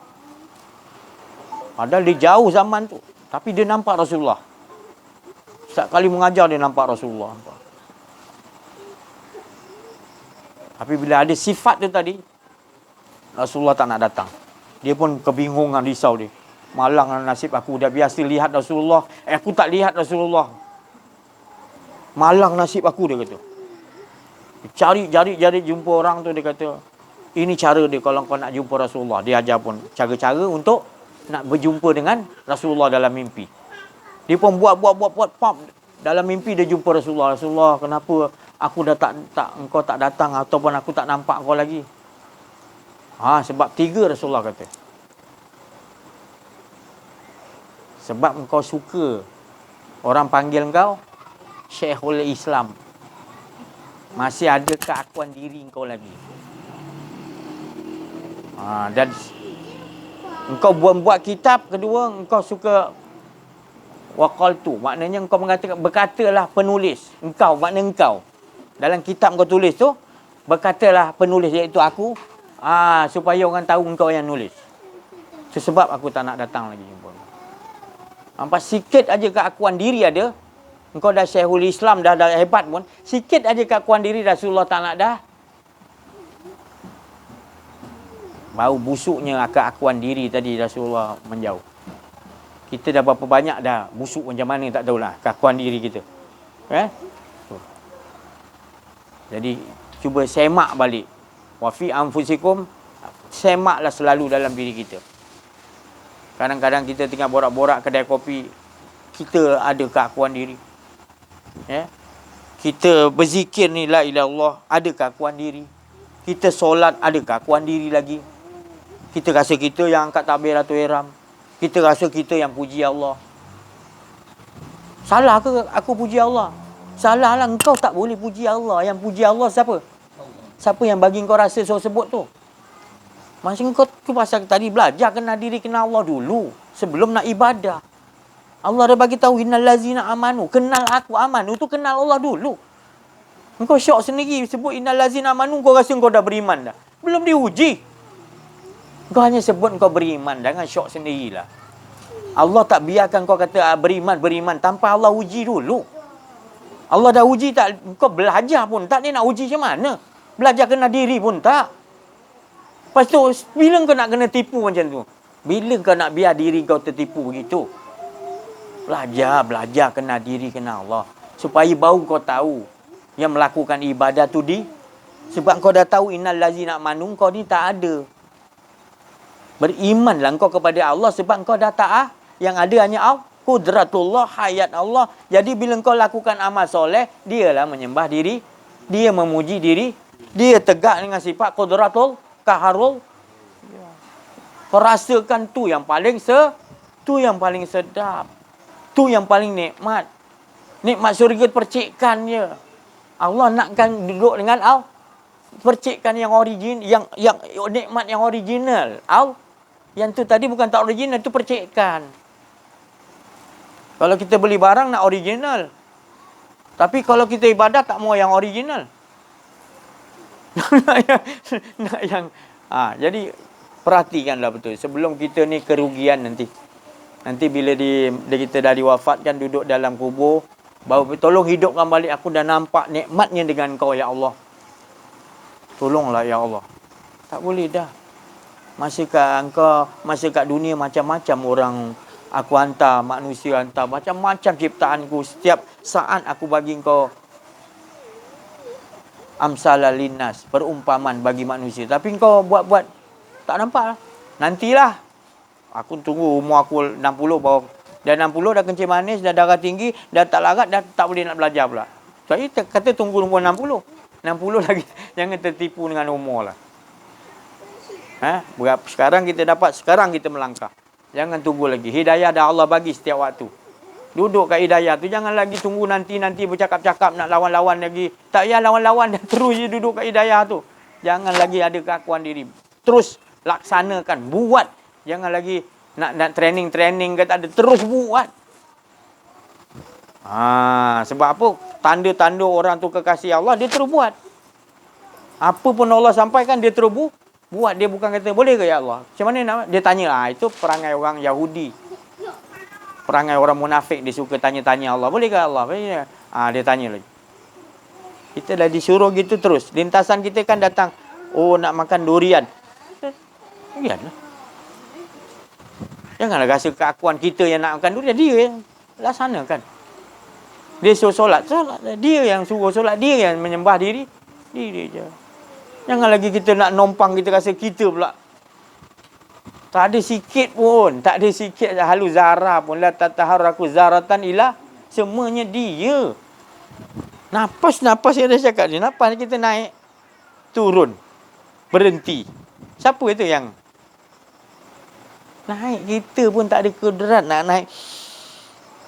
Padahal dia jauh zaman tu. Tapi dia nampak Rasulullah. Setiap kali mengajar dia nampak Rasulullah. Tapi bila ada sifat tu tadi, Rasulullah tak nak datang. Dia pun kebingungan, risau dia. Malang nasib aku, dah biasa lihat Rasulullah. Aku tak lihat Rasulullah. Malang nasib aku, dia kata. Cari jumpa orang tu, dia kata, ini cara dia kalau kau nak jumpa Rasulullah. Dia ajar pun cara-cara untuk nak berjumpa dengan Rasulullah dalam mimpi. Dia pun buat pop. Dalam mimpi dia jumpa Rasulullah. Rasulullah, kenapa aku dah engkau tak datang ataupun aku tak nampak kau lagi? Sebab 3 Rasulullah kata. Sebab engkau suka orang panggil engkau Syekhul Islam. Masih ada keakuan diri engkau lagi. Dan engkau buat kitab. Kedua, engkau suka waqaltu. Maknanya engkau berkatalah penulis. Engkau, makna engkau. Dalam kitab engkau tulis tu, berkatalah penulis, iaitu aku. Supaya orang tahu engkau yang nulis. Sebab aku tak nak datang lagi jumpa. Nampak sikit aja keakuan diri ada. Engkau dah Syekhul Islam, dah hebat pun. Sikit aja keakuan diri Rasulullah tak nak dah. Bau busuknya keakuan diri tadi Rasulullah menjauh. Kita dah berapa banyak dah busuk macam mana tak tahulah keakuan diri kita. Jadi cuba semak balik. Wa fi anfusikum, semaklah selalu dalam diri kita. Kadang-kadang kita tengah borak-borak kedai kopi, kita ada keakuan diri. Kita berzikir ni la ilaha illallah, ada keakuan diri. Kita solat, ada keakuan diri lagi. Kita rasa kita yang angkat takbiratul ihram. Kita rasa kita yang puji Allah. Salah ke aku puji Allah? Salah lah, engkau tak boleh puji Allah. Yang puji Allah siapa? Siapa yang bagi kau rasa sebut tu? Masa kau tu pasal tadi belajar kenal diri, kenal Allah dulu. Sebelum nak ibadah. Allah dah bagi tahu innal ladzina amanu. Kenal aku, amanu tu kenal Allah dulu. Engkau syok sendiri sebut innal ladzina amanu, kau rasa kau dah beriman dah. Belum diuji. Kau hanya sebut kau beriman, jangan syok sendirilah. Allah tak biarkan kau kata beriman tanpa Allah uji dulu. Allah dah uji tak, kau belajar pun tak, dia nak uji macam mana? Belajar kena diri pun tak. Lepas tu, bila kau nak kena tipu macam tu? Bila kau nak biar diri kau tertipu begitu? Belajar kena diri, kena Allah. Supaya baru kau tahu yang melakukan ibadah tu sebab kau dah tahu innal ladzina amanu, kau ni tak ada. Berimanlah engkau kepada Allah sebab engkau dah taat. Yang ada hanya qudratullah, hayat Allah. Jadi bila engkau lakukan amal soleh, dialah menyembah diri, dia memuji diri, dia tegak dengan sifat qudratul qaharul. Kau rasakan tu yang paling sedap. Tu yang paling nikmat. Nikmat syurga percikkan je. Allah nakkan duduk dengan percikkan yang origin, yang nikmat yang original. Yang tu tadi bukan tak original, tu percikkan. Kalau kita beli barang nak original. Tapi kalau kita ibadah tak mau yang original. nak yang jadi perhatikanlah betul sebelum kita ni kerugian nanti. Nanti bila kita dah diwafatkan, duduk dalam kubur, baru tolong hidupkan balik, aku dah nampak nikmatnya dengan kau ya Allah. Tolonglah ya Allah. Tak boleh dah. Masa kat dunia macam-macam orang aku hantar, manusia hantar, macam-macam ciptaanku. Setiap saat aku bagi kau amsala linnas, perumpamaan bagi manusia. Tapi kau buat-buat tak nampak lah. Nantilah. Aku tunggu umur aku 60 baru. Dah 60 dah kencing manis, dah darah tinggi, dah tak larat, dah tak boleh nak belajar pula. Saya kata tunggu umur 60. 60 lagi. Jangan tertipu dengan umur lah. Sekarang kita dapat, sekarang kita melangkah. Jangan tunggu lagi. Hidayah dah Allah bagi setiap waktu. Duduk kat hidayah tu. Jangan lagi tunggu nanti bercakap-cakap nak lawan-lawan lagi. Tak payah lawan-lawan. Terus je duduk kat hidayah tu. Jangan lagi ada keakuan diri. Terus laksanakan. Buat. Jangan lagi nak training ke tak ada. Terus buat. Sebab apa? Tanda-tanda orang tu kekasih Allah, dia terus buat. Apa pun Allah sampaikan, dia terus buat. Dia bukan kata, boleh ke ya Allah? Macam mana nak? Dia tanya, itu perangai orang Yahudi. Perangai orang munafik, dia suka tanya-tanya Allah. Boleh ke Allah? Dia tanya lagi. Kita dah disuruh gitu terus. Lintasan kita kan datang, nak makan durian. Biarlah. Janganlah rasa keakuan kita yang nak makan durian. Dia yang laksanakan. Dia suruh solat. Dia yang suruh solat. Dia yang menyembah diri. Diri je. Jangan lagi kita nak nompang, kita rasa kita pula. Tak ada sikit pun. Tak ada sikit halu zarah pun. La tataharaku zaratan ilah. Semuanya dia. Napas yang dah cakap ni. Napas kita naik. Turun. Berhenti. Siapa itu yang naik? Kita pun tak ada kudrat nak naik.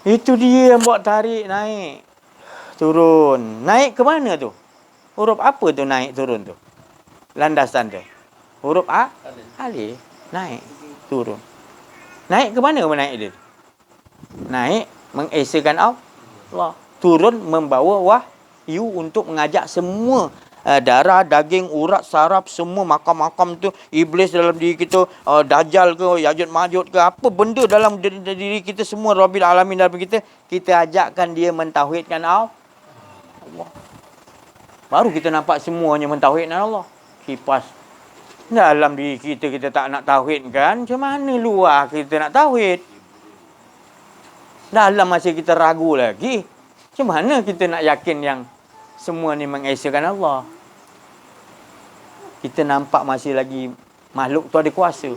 Itu dia yang buat tarik naik. Turun. Naik ke mana tu? Huruf apa tu naik turun tu? Landasan tu. Huruf alif. Naik. Turun. Naik ke mana naik dia? Naik mengesakan Allah. Turun membawa wahyu untuk mengajak semua darah, daging, urat, saraf, semua makam-makam tu, iblis dalam diri kita, dajjal ke, Yajud Majud ke, apa benda dalam diri kita, semua Rabbil Alamin dalam kita ajakkan dia mentauhidkan Allah. Baru kita nampak semuanya mentauhidkan Allah. Kipas dalam diri kita tak nak tauhid kan? Macam mana luar kita nak tauhid? Dalam masa kita ragu lagi, macam mana kita nak yakin yang semua ni mengesakan Allah? Kita nampak masih lagi makhluk tu ada kuasa.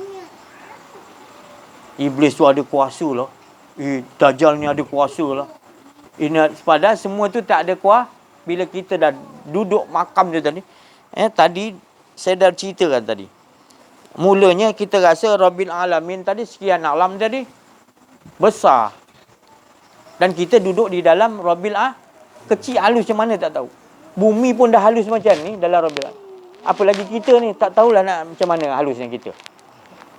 Iblis tu ada kuasa lah. Dajjal ni ada kuasa lah. Ini padahal semua tu tak ada kuasa. Bila kita dah duduk makam dia tadi. Tadi saya dah ceritakan tadi. Mulanya kita rasa Rabbil Alamin tadi, sekian alam tadi besar. Dan kita duduk di dalam Rabbil kecil, halus macam mana tak tahu. Bumi pun dah halus macam ni dalam Rabbil Alamin. Apalagi kita ni tak tahulah nak macam mana halusnya kita.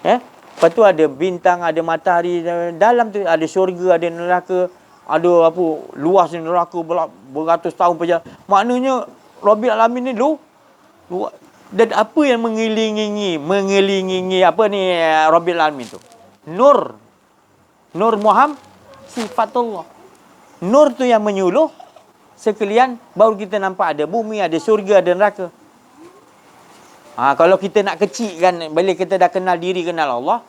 Lepas tu ada bintang, ada matahari, dalam tu ada syurga, ada neraka, ada apa luas neraka beratus tahun perjalanan. Maknanya Rabbil Alamin ni luas. Dan apa yang mengelilingi apa ni Rabbil Alamin tu? Nur Muhammad, sifatullah. Nur tu yang menyuluh sekalian, baru kita nampak ada bumi, ada syurga, ada neraka. Kalau kita nak kecilkan, bila kita dah kenal diri, kenal Allah,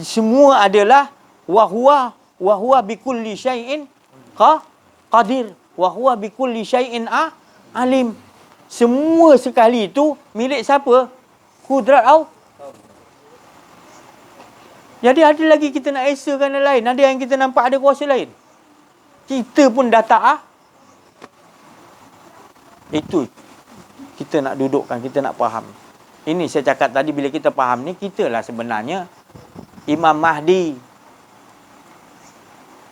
semua adalah wahwa bikulli syai'in qadir, wahwa bikulli syai'in alim. Semua sekali itu milik siapa? Kudrat Allah. Jadi ada lagi kita nak esakan yang lain. Ada yang kita nampak ada kuasa lain. Kita pun dah tak. Itu kita nak dudukkan, kita nak faham. Ini saya cakap tadi, bila kita faham ni, kita lah sebenarnya Imam Mahdi.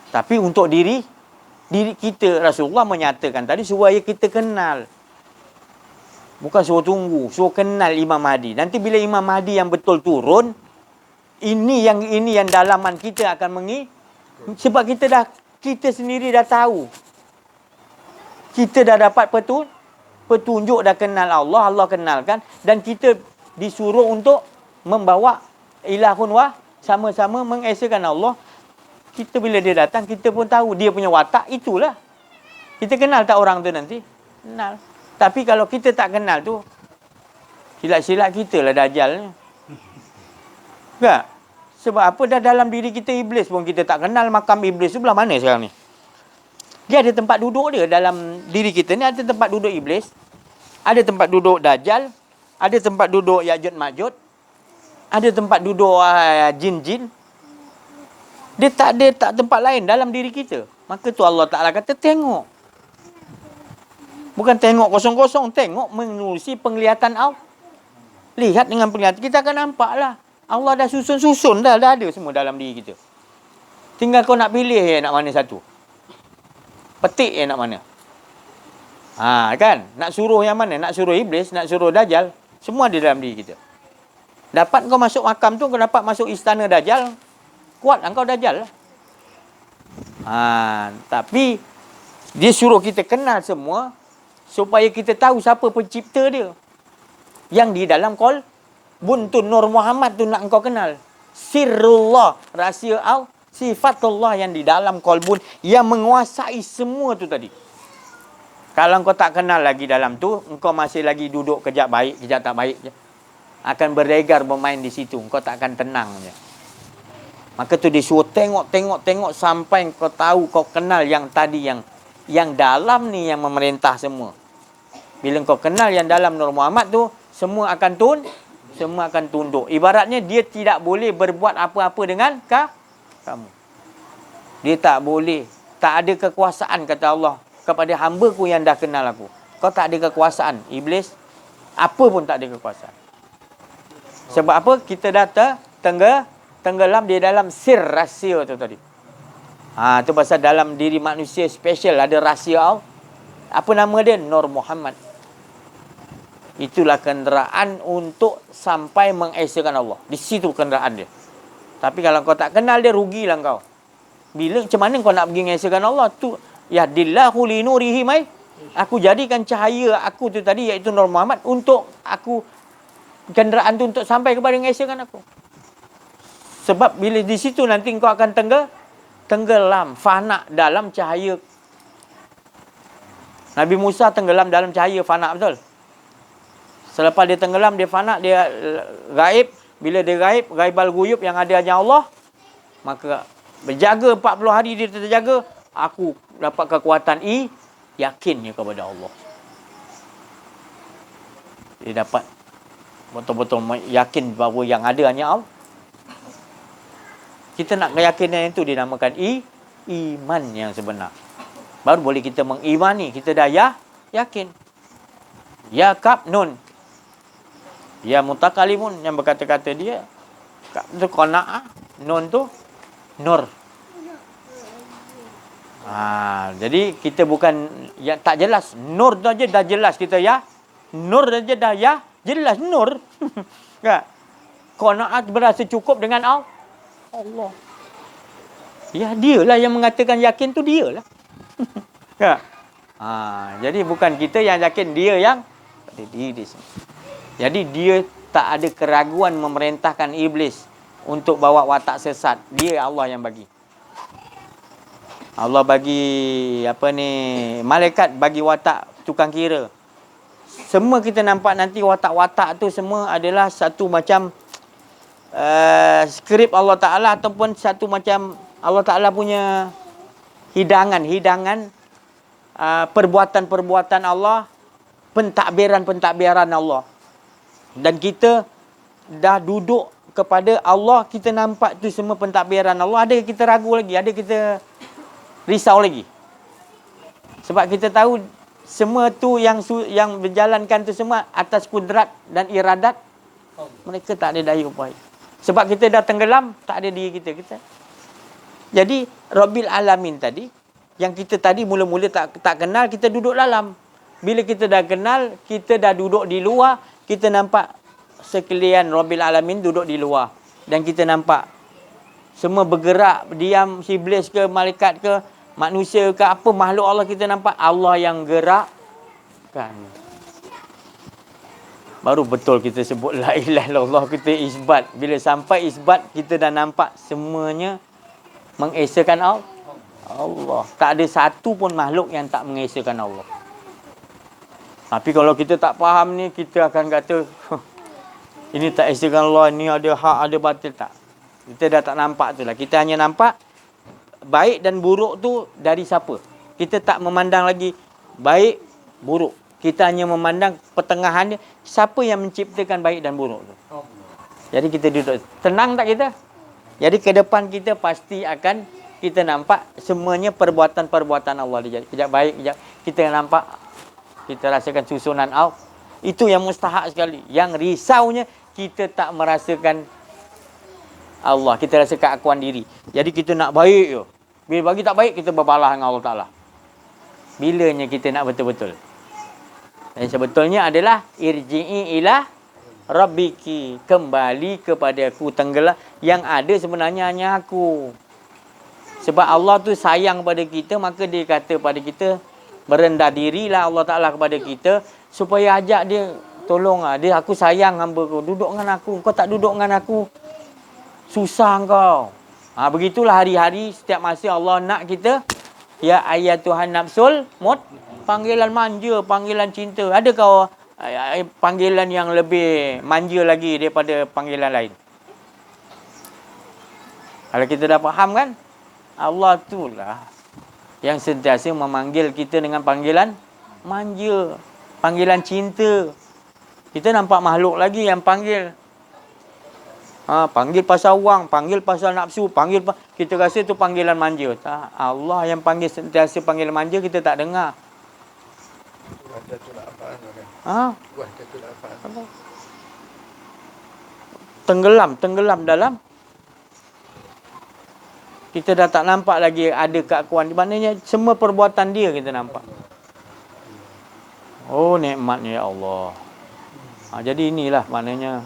Tapi untuk diri kita, Rasulullah menyatakan tadi supaya kita kenal. Bukan suruh tunggu, suruh kenal Imam Mahdi. Nanti bila Imam Mahdi yang betul turun, ini yang dalaman kita akan sebab kita sendiri dah tahu. Kita dah dapat petunjuk, dah kenal Allah, Allah kenalkan, dan kita disuruh untuk membawa ilahun sama-sama mengesakan Allah. Kita bila dia datang, kita pun tahu dia punya watak itulah. Kita kenal tak orang tu nanti? Kenal. Tapi kalau kita tak kenal tu, silap-silap kita lah Dajjal ni. Tak? Sebab apa? Dah dalam diri kita iblis pun kita tak kenal. Makam iblis tu belah mana sekarang ni? Dia ada tempat duduk dia dalam diri kita ni. Ada tempat duduk iblis, ada tempat duduk Dajjal, ada tempat duduk Ya'juj Ma'juj, ada tempat duduk jin-jin. Dia tak ada tempat lain dalam diri kita. Maka tu Allah Ta'ala kata tengok. Bukan tengok kosong-kosong, tengok menerusi penglihatan Allah. Lihat dengan penglihatan, kita akan nampak lah. Allah dah susun-susun dah ada semua dalam diri kita. Tinggal kau nak pilih nak mana satu. Petik nak mana. Kan? Nak suruh yang mana? Nak suruh iblis, nak suruh Dajjal, semua ada dalam diri kita. Dapat kau masuk makam tu, kau dapat masuk istana Dajjal, kuat lah kau Dajjal lah. Tapi dia suruh kita kenal semua supaya kita tahu siapa pencipta dia. Yang di dalam qalbun tu Nur Muhammad tu nak engkau kenal. Sirrullah, rahsia Allah, sifatullah yang di dalam qalbun yang menguasai semua tu tadi. Kalau engkau tak kenal lagi dalam tu, engkau masih lagi duduk kejap baik, kejap tak baik je. Akan berdegar bermain di situ, engkau tak akan tenang je. Maka tu disuruh tengok sampai engkau tahu, kau kenal yang tadi yang dalam ni yang memerintah semua. Bila kau kenal yang dalam Nur Muhammad tu, semua akan tunduk. Ibaratnya dia tidak boleh berbuat apa-apa dengan kamu. Dia tak boleh, tak ada kekuasaan, kata Allah, kepada hamba-Ku yang dah kenal aku. Kau tak ada kekuasaan. Iblis, apa pun tak ada kekuasaan. Sebab apa? Kita dah tenggelam di dalam sir rahsia tu tadi. Tu pasal dalam diri manusia special ada rahsia Allah. Apa nama dia? Nur Muhammad. Itulah kenderaan untuk sampai mengesakan Allah. Di situ kenderaan dia. Tapi kalau kau tak kenal dia, rugilah kau. Bila macam mana kau nak pergi mengesakan Allah tu? Yahdillahu li nurihi mai. Aku jadikan cahaya aku tu tadi, iaitu Nur Muhammad, untuk aku, kenderaan tu untuk sampai kepada mengesakan aku. Sebab bila di situ nanti kau akan tenggelam, fana dalam cahaya. Nabi Musa tenggelam dalam cahaya, fana, betul? Selepas dia tenggelam, dia fana, dia gaib. Bila dia gaib, gaibal guyub yang ada hanya Allah, maka Berjaga 40 hari dia terjaga, aku dapat kekuatan yakinnya kepada Allah. Dia dapat betul-betul yakin bahawa yang ada hanya Allah. Kita nak keyakinan itu dinamakan iman yang sebenar. Baru boleh kita mengimani, kita dah yakin. Ya nun. Ya mutakalimun, yang berkata-kata dia. Kap tu qanaah, nun tu nur. Jadi kita bukan yang tak jelas. Nur tu aja dah jelas kita ya. Nur aja dah jelas nur. Kan? Qanaat berasa cukup dengan Allah. Ya, dialah yang mengatakan yakin tu dialah. Kan? Jadi bukan kita yang yakin, dia yang ada diri sendiri. Jadi dia tak ada keraguan memerintahkan iblis untuk bawa watak sesat. Dia Allah yang bagi. Allah bagi malaikat bagi watak tukang kira. Semua kita nampak nanti watak-watak tu semua adalah satu macam skrip Allah Ta'ala ataupun satu macam Allah Ta'ala punya hidangan perbuatan-perbuatan Allah, pentadbiran Allah. Dan kita dah duduk kepada Allah, kita nampak tu semua pentadbiran Allah. Ada kita ragu lagi, ada kita risau lagi. Sebab kita tahu semua tu yang berjalankan tu semua atas kudrat dan iradat mereka, tak ada daya upaya. Sebab kita dah tenggelam, tak ada diri kita. Jadi Rabbil Alamin tadi, yang kita tadi mula-mula tak kenal, kita duduk dalam. Bila kita dah kenal, kita dah duduk di luar, kita nampak sekalian Rabbil Alamin duduk di luar. Dan kita nampak semua bergerak, diam, iblis ke, malaikat ke, manusia ke, apa makhluk Allah, kita nampak Allah yang gerakkan. Baru betul kita sebut la ilaha illallah, kita isbat. Bila sampai isbat, kita dah nampak semuanya mengesakan Allah. Tak ada satu pun makhluk yang tak mengesakan Allah. Tapi kalau kita tak faham ni, kita akan kata ini tak esakan Allah, ni ada hak, ada batil. Tak. Kita dah tak nampak tu lah. Kita hanya nampak baik dan buruk tu dari siapa. Kita tak memandang lagi baik, buruk. Kita hanya memandang pertengahannya, siapa yang menciptakan baik dan buruk tu. Jadi kita duduk. Tenang tak kita? Jadi ke depan kita pasti akan kita nampak semuanya perbuatan-perbuatan Allah dia. Kejap baik, kejap kita nampak, kita rasakan susunan Allah. Itu yang mustahak sekali. Yang risaunya kita tak merasakan Allah. Kita rasa keakuan diri. Jadi kita nak baik je. Bila bagi tak baik, kita berbalah dengan Allah Ta'ala. Bilanya kita nak betul-betul? Dan sebetulnya adalah irji'i ila rabbiki. Kembali kepada aku, tenggelam. Yang ada sebenarnya hanya aku. Sebab Allah tu sayang pada kita, maka dia kata pada kita, merendah dirilah Allah Ta'ala kepada kita, supaya ajak dia, tolong dia, aku sayang hamba kau, duduk dengan aku. Kau tak duduk dengan aku, susah kau. Begitulah hari-hari, setiap masa Allah nak kita, ya ayat Tuhan nafsul panggilan manja, panggilan cinta. Adakah panggilan yang lebih manja lagi daripada panggilan lain? Kalau kita dah faham kan, Allah itulah yang sentiasa memanggil kita dengan panggilan manja, panggilan cinta. Kita nampak makhluk lagi yang panggil. Panggil pasal wang, panggil pasal nafsu, kita rasa tu panggilan manja. Tak, Allah yang panggil sentiasa panggilan manja, kita tak dengar. Tenggelam dalam. Kita dah tak nampak lagi ada keakuan. Maknanya semua perbuatan dia kita nampak. Oh, nikmatnya ya Allah. Jadi inilah maknanya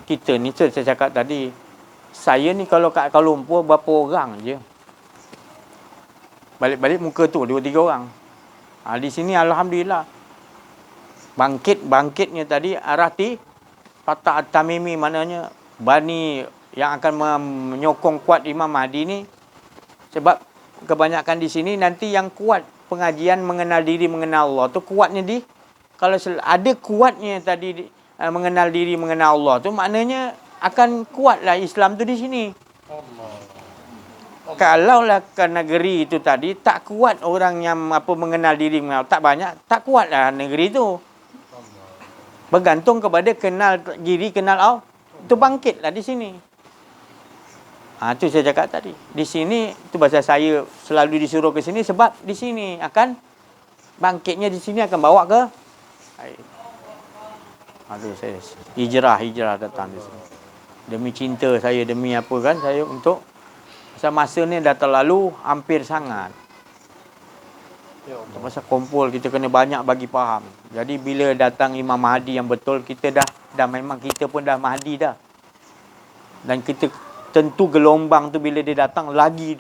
kita ni, saya cakap tadi, saya ni kalau kat Kuala Lumpur berapa orang je. Balik-balik muka tu 2-3 orang. Di sini alhamdulillah. Bangkitnya tadi arah Fatah At-Tamimi, maknanya Bani yang akan menyokong kuat Imam Mahdi ni. Sebab kebanyakan di sini nanti yang kuat pengajian mengenal diri, mengenal Allah tu kuatnya kalau ada kuatnya tadi mengenal diri, mengenal Allah tu, maknanya akan kuatlah Islam tu di sini. Kalaulah ke negeri itu tadi tak kuat orang yang mengenal diri, tak banyak, tak kuatlah negeri itu. Bergantung kepada kenal diri, kenal Allah. Itu bangkitlah di sini. Itu saya cakap tadi. Di sini, itu bahasa saya selalu disuruh ke sini sebab di sini akan bangkitnya, di sini akan bawa ke saya hijrah datang di sini. Demi cinta saya, demi apa kan saya untuk masa ni dah terlalu hampir sangat. Masa kumpul kita kena banyak bagi faham. Jadi bila datang Imam Mahdi yang betul, kita dah memang kita pun dah Mahdi dah. Dan kita tentu gelombang tu bila dia datang lagi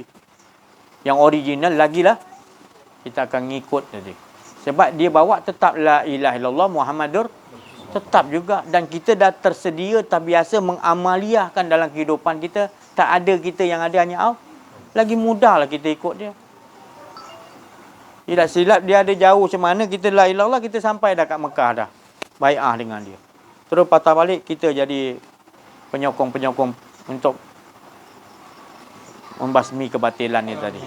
yang original lagilah kita akan ngikut tadi. Sebab dia bawa tetap la ilaha illallah Muhammadur tetap juga, dan kita dah tersedia terbiasa mengamaliahkan dalam kehidupan kita. Tak ada kita yang ada hanya Allah. Lagi mudahlah kita ikut dia. Tidak silap dia ada jauh macam mana, kita la ilaha illallah, kita sampai dah kat Mekah dah. Bai'ah dengan dia. Terus patah balik kita jadi penyokong-penyokong untuk membasmi kebatilan ni tadi.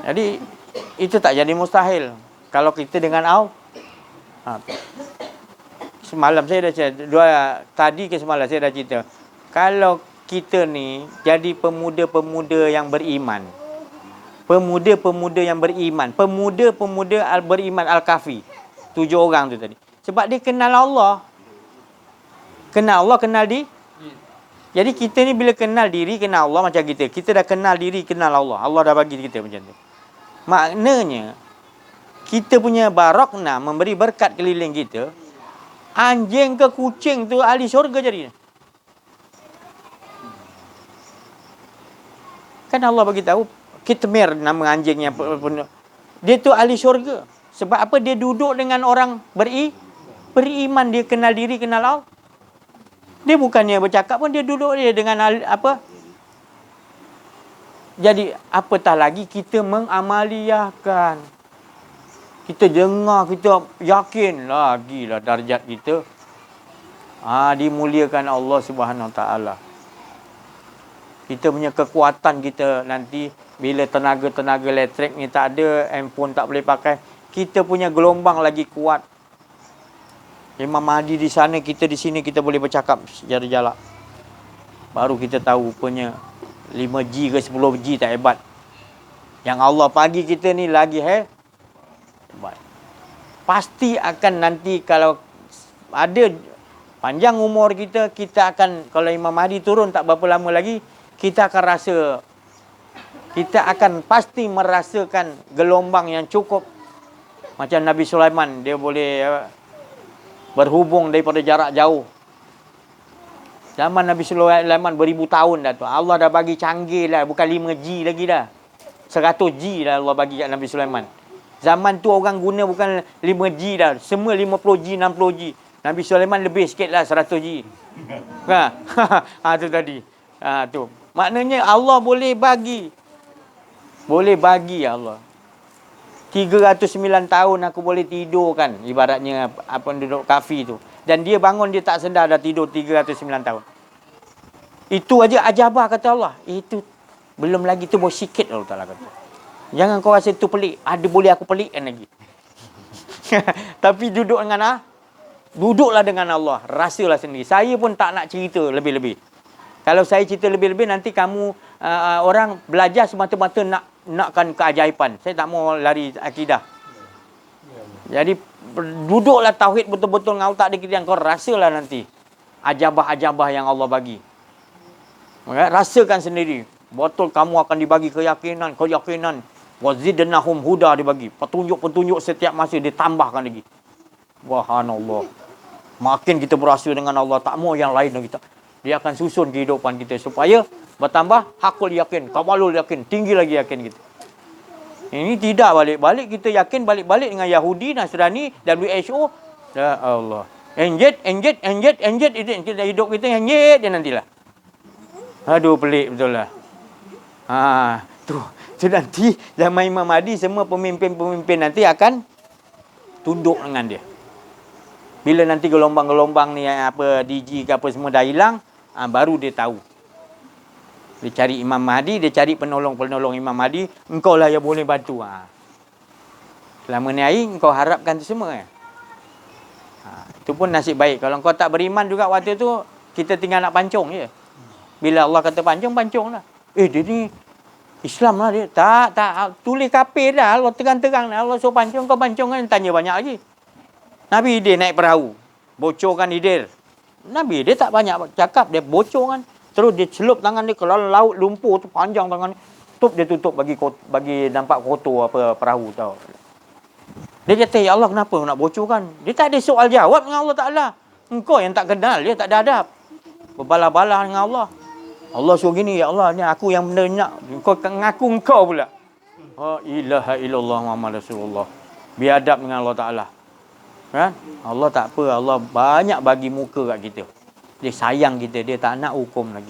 Jadi itu tak jadi mustahil kalau kita dengan Allah. Semalam saya dah cerita, tadi ke semalam saya dah cerita. Kalau kita ni jadi pemuda-pemuda yang beriman. Pemuda-pemuda yang beriman. Pemuda-pemuda beriman Al-Kahfi. 7 orang tu tadi. Sebab dia kenal Allah. Kenal Allah, kenal diri. Jadi kita ni bila kenal diri, kenal Allah macam kita. Kita dah kenal diri, kenal Allah. Allah dah bagi kita macam tu. Maknanya, kita punya barakna memberi berkat keliling kita. Anjing ke kucing tu ahli syurga jadi. Kan Allah bagi tahu Kitmir nama anjingnya. Dia tu ahli syurga. Sebab apa? Dia duduk dengan orang beriman, dia kenal diri, kenal Allah. Dia bukannya bercakap pun, dia duduk dia dengan apa? Jadi apatah lagi kita mengamaliyahkan. Kita dengar, kita yakin lagilah darjat kita. Dimuliakan Allah Subhanahu Wa Taala. Kita punya kekuatan kita nanti bila tenaga elektrik ni tak ada, handphone tak boleh pakai, kita punya gelombang lagi kuat. Imam Mahdi di sana, kita di sini, kita boleh bercakap secara jalak. Baru kita tahu rupanya 5G ke 10G tak hebat. Yang Allah bagi kita ni lagi hebat. Pasti akan nanti kalau ada panjang umur kita, kita akan, kalau Imam Mahdi turun tak berapa lama lagi, kita akan rasa, kita akan pasti merasakan gelombang yang cukup. Macam Nabi Sulaiman, dia boleh berhubung daripada jarak jauh. Zaman Nabi Sulaiman beribu tahun dah tu. Allah dah bagi canggih lah, bukan 5G lagi dah. 100G dah Allah bagi kat Nabi Sulaiman. Zaman tu orang guna bukan 5G dah, semua 50G, 60G. Nabi Sulaiman lebih sikit lah 100G. Tu tadi. Tu. Maknanya Allah boleh bagi. Boleh bagi Allah. 309 tahun aku boleh tidur kan. Ibaratnya apa duduk kafi tu. Dan dia bangun, dia tak sedar dah tidur 309 tahun. Itu aja ajabah kata Allah. Itu belum lagi tu bos sikit Allah Ta'ala kata. Jangan kau rasa tu pelik. Ada boleh aku pelikkan lagi. Tapi duduk dengan duduklah dengan Allah. Rasalah sendiri. Saya pun tak nak cerita lebih-lebih. Kalau saya cerita lebih-lebih, nanti kamu orang belajar semata-mata nakkan keajaiban. Saya tak mau lari akidah. Jadi duduklah tauhid betul-betul dengan tak ada kita yang kau rasalah nanti ajabah-ajabah yang Allah bagi. Rasakan sendiri. Betul kamu akan dibagi keyakinan. Wazidnahum huda dibagi. Petunjuk-petunjuk setiap masa ditambahkan lagi. Subhanallah. Makin kita berasa dengan Allah, tak mau yang lain kita. Dia akan susun kehidupan kita supaya bertambah hakul yakin, kamalul yakin, tinggi lagi yakin kita. Ini tidak balik-balik kita yakin balik-balik dengan Yahudi, Nasrani, WHO. Ya Allah. Enjet itu hidup kita enjet dia nantilah. Aduh pelik betul lah. Tu nanti zaman Imam Mahdi semua pemimpin-pemimpin nanti akan tunduk dengan dia. Bila nanti gelombang-gelombang ni apa DG ke apa semua dah hilang, baru dia tahu. Dia cari Imam Mahdi, dia cari penolong-penolong Imam Mahdi. Engkau lah yang boleh bantu. Selama ni hari, engkau harapkan tu semua. Itu pun nasib baik. Kalau kau tak beriman juga waktu tu, kita tinggal nak pancung je. Bila Allah kata pancung, pancung lah. Dia ni Islam lah dia. Tak. Tulis kafir dah. Allah terang-terang dah. Allah suruh pancung, kau pancung kan. Tanya banyak lagi. Nabi Hidir naik perahu. Bocorkan Hidir. Nabi dia tak banyak cakap. Dia bocorkan. Terus dia celup tangan dia ke laut lumpur tu. Panjang tangan dia. Dia tutup bagi nampak kotor apa perahu tau. Dia kata, ya Allah kenapa nak bocorkan? Dia tak ada soal jawab dengan Allah Ta'ala. Engkau yang tak kenal dia, tak ada adab. Berbalah-balah dengan Allah. Allah suruh gini, ya Allah, ni aku yang benda nak. Kau ngaku engkau pula. La ilaha illallah Muhammad Rasulullah. Biadab dengan Allah Ta'ala. Kan? Allah tak apa, Allah banyak bagi muka kat kita. Dia sayang kita, dia tak nak hukum lagi.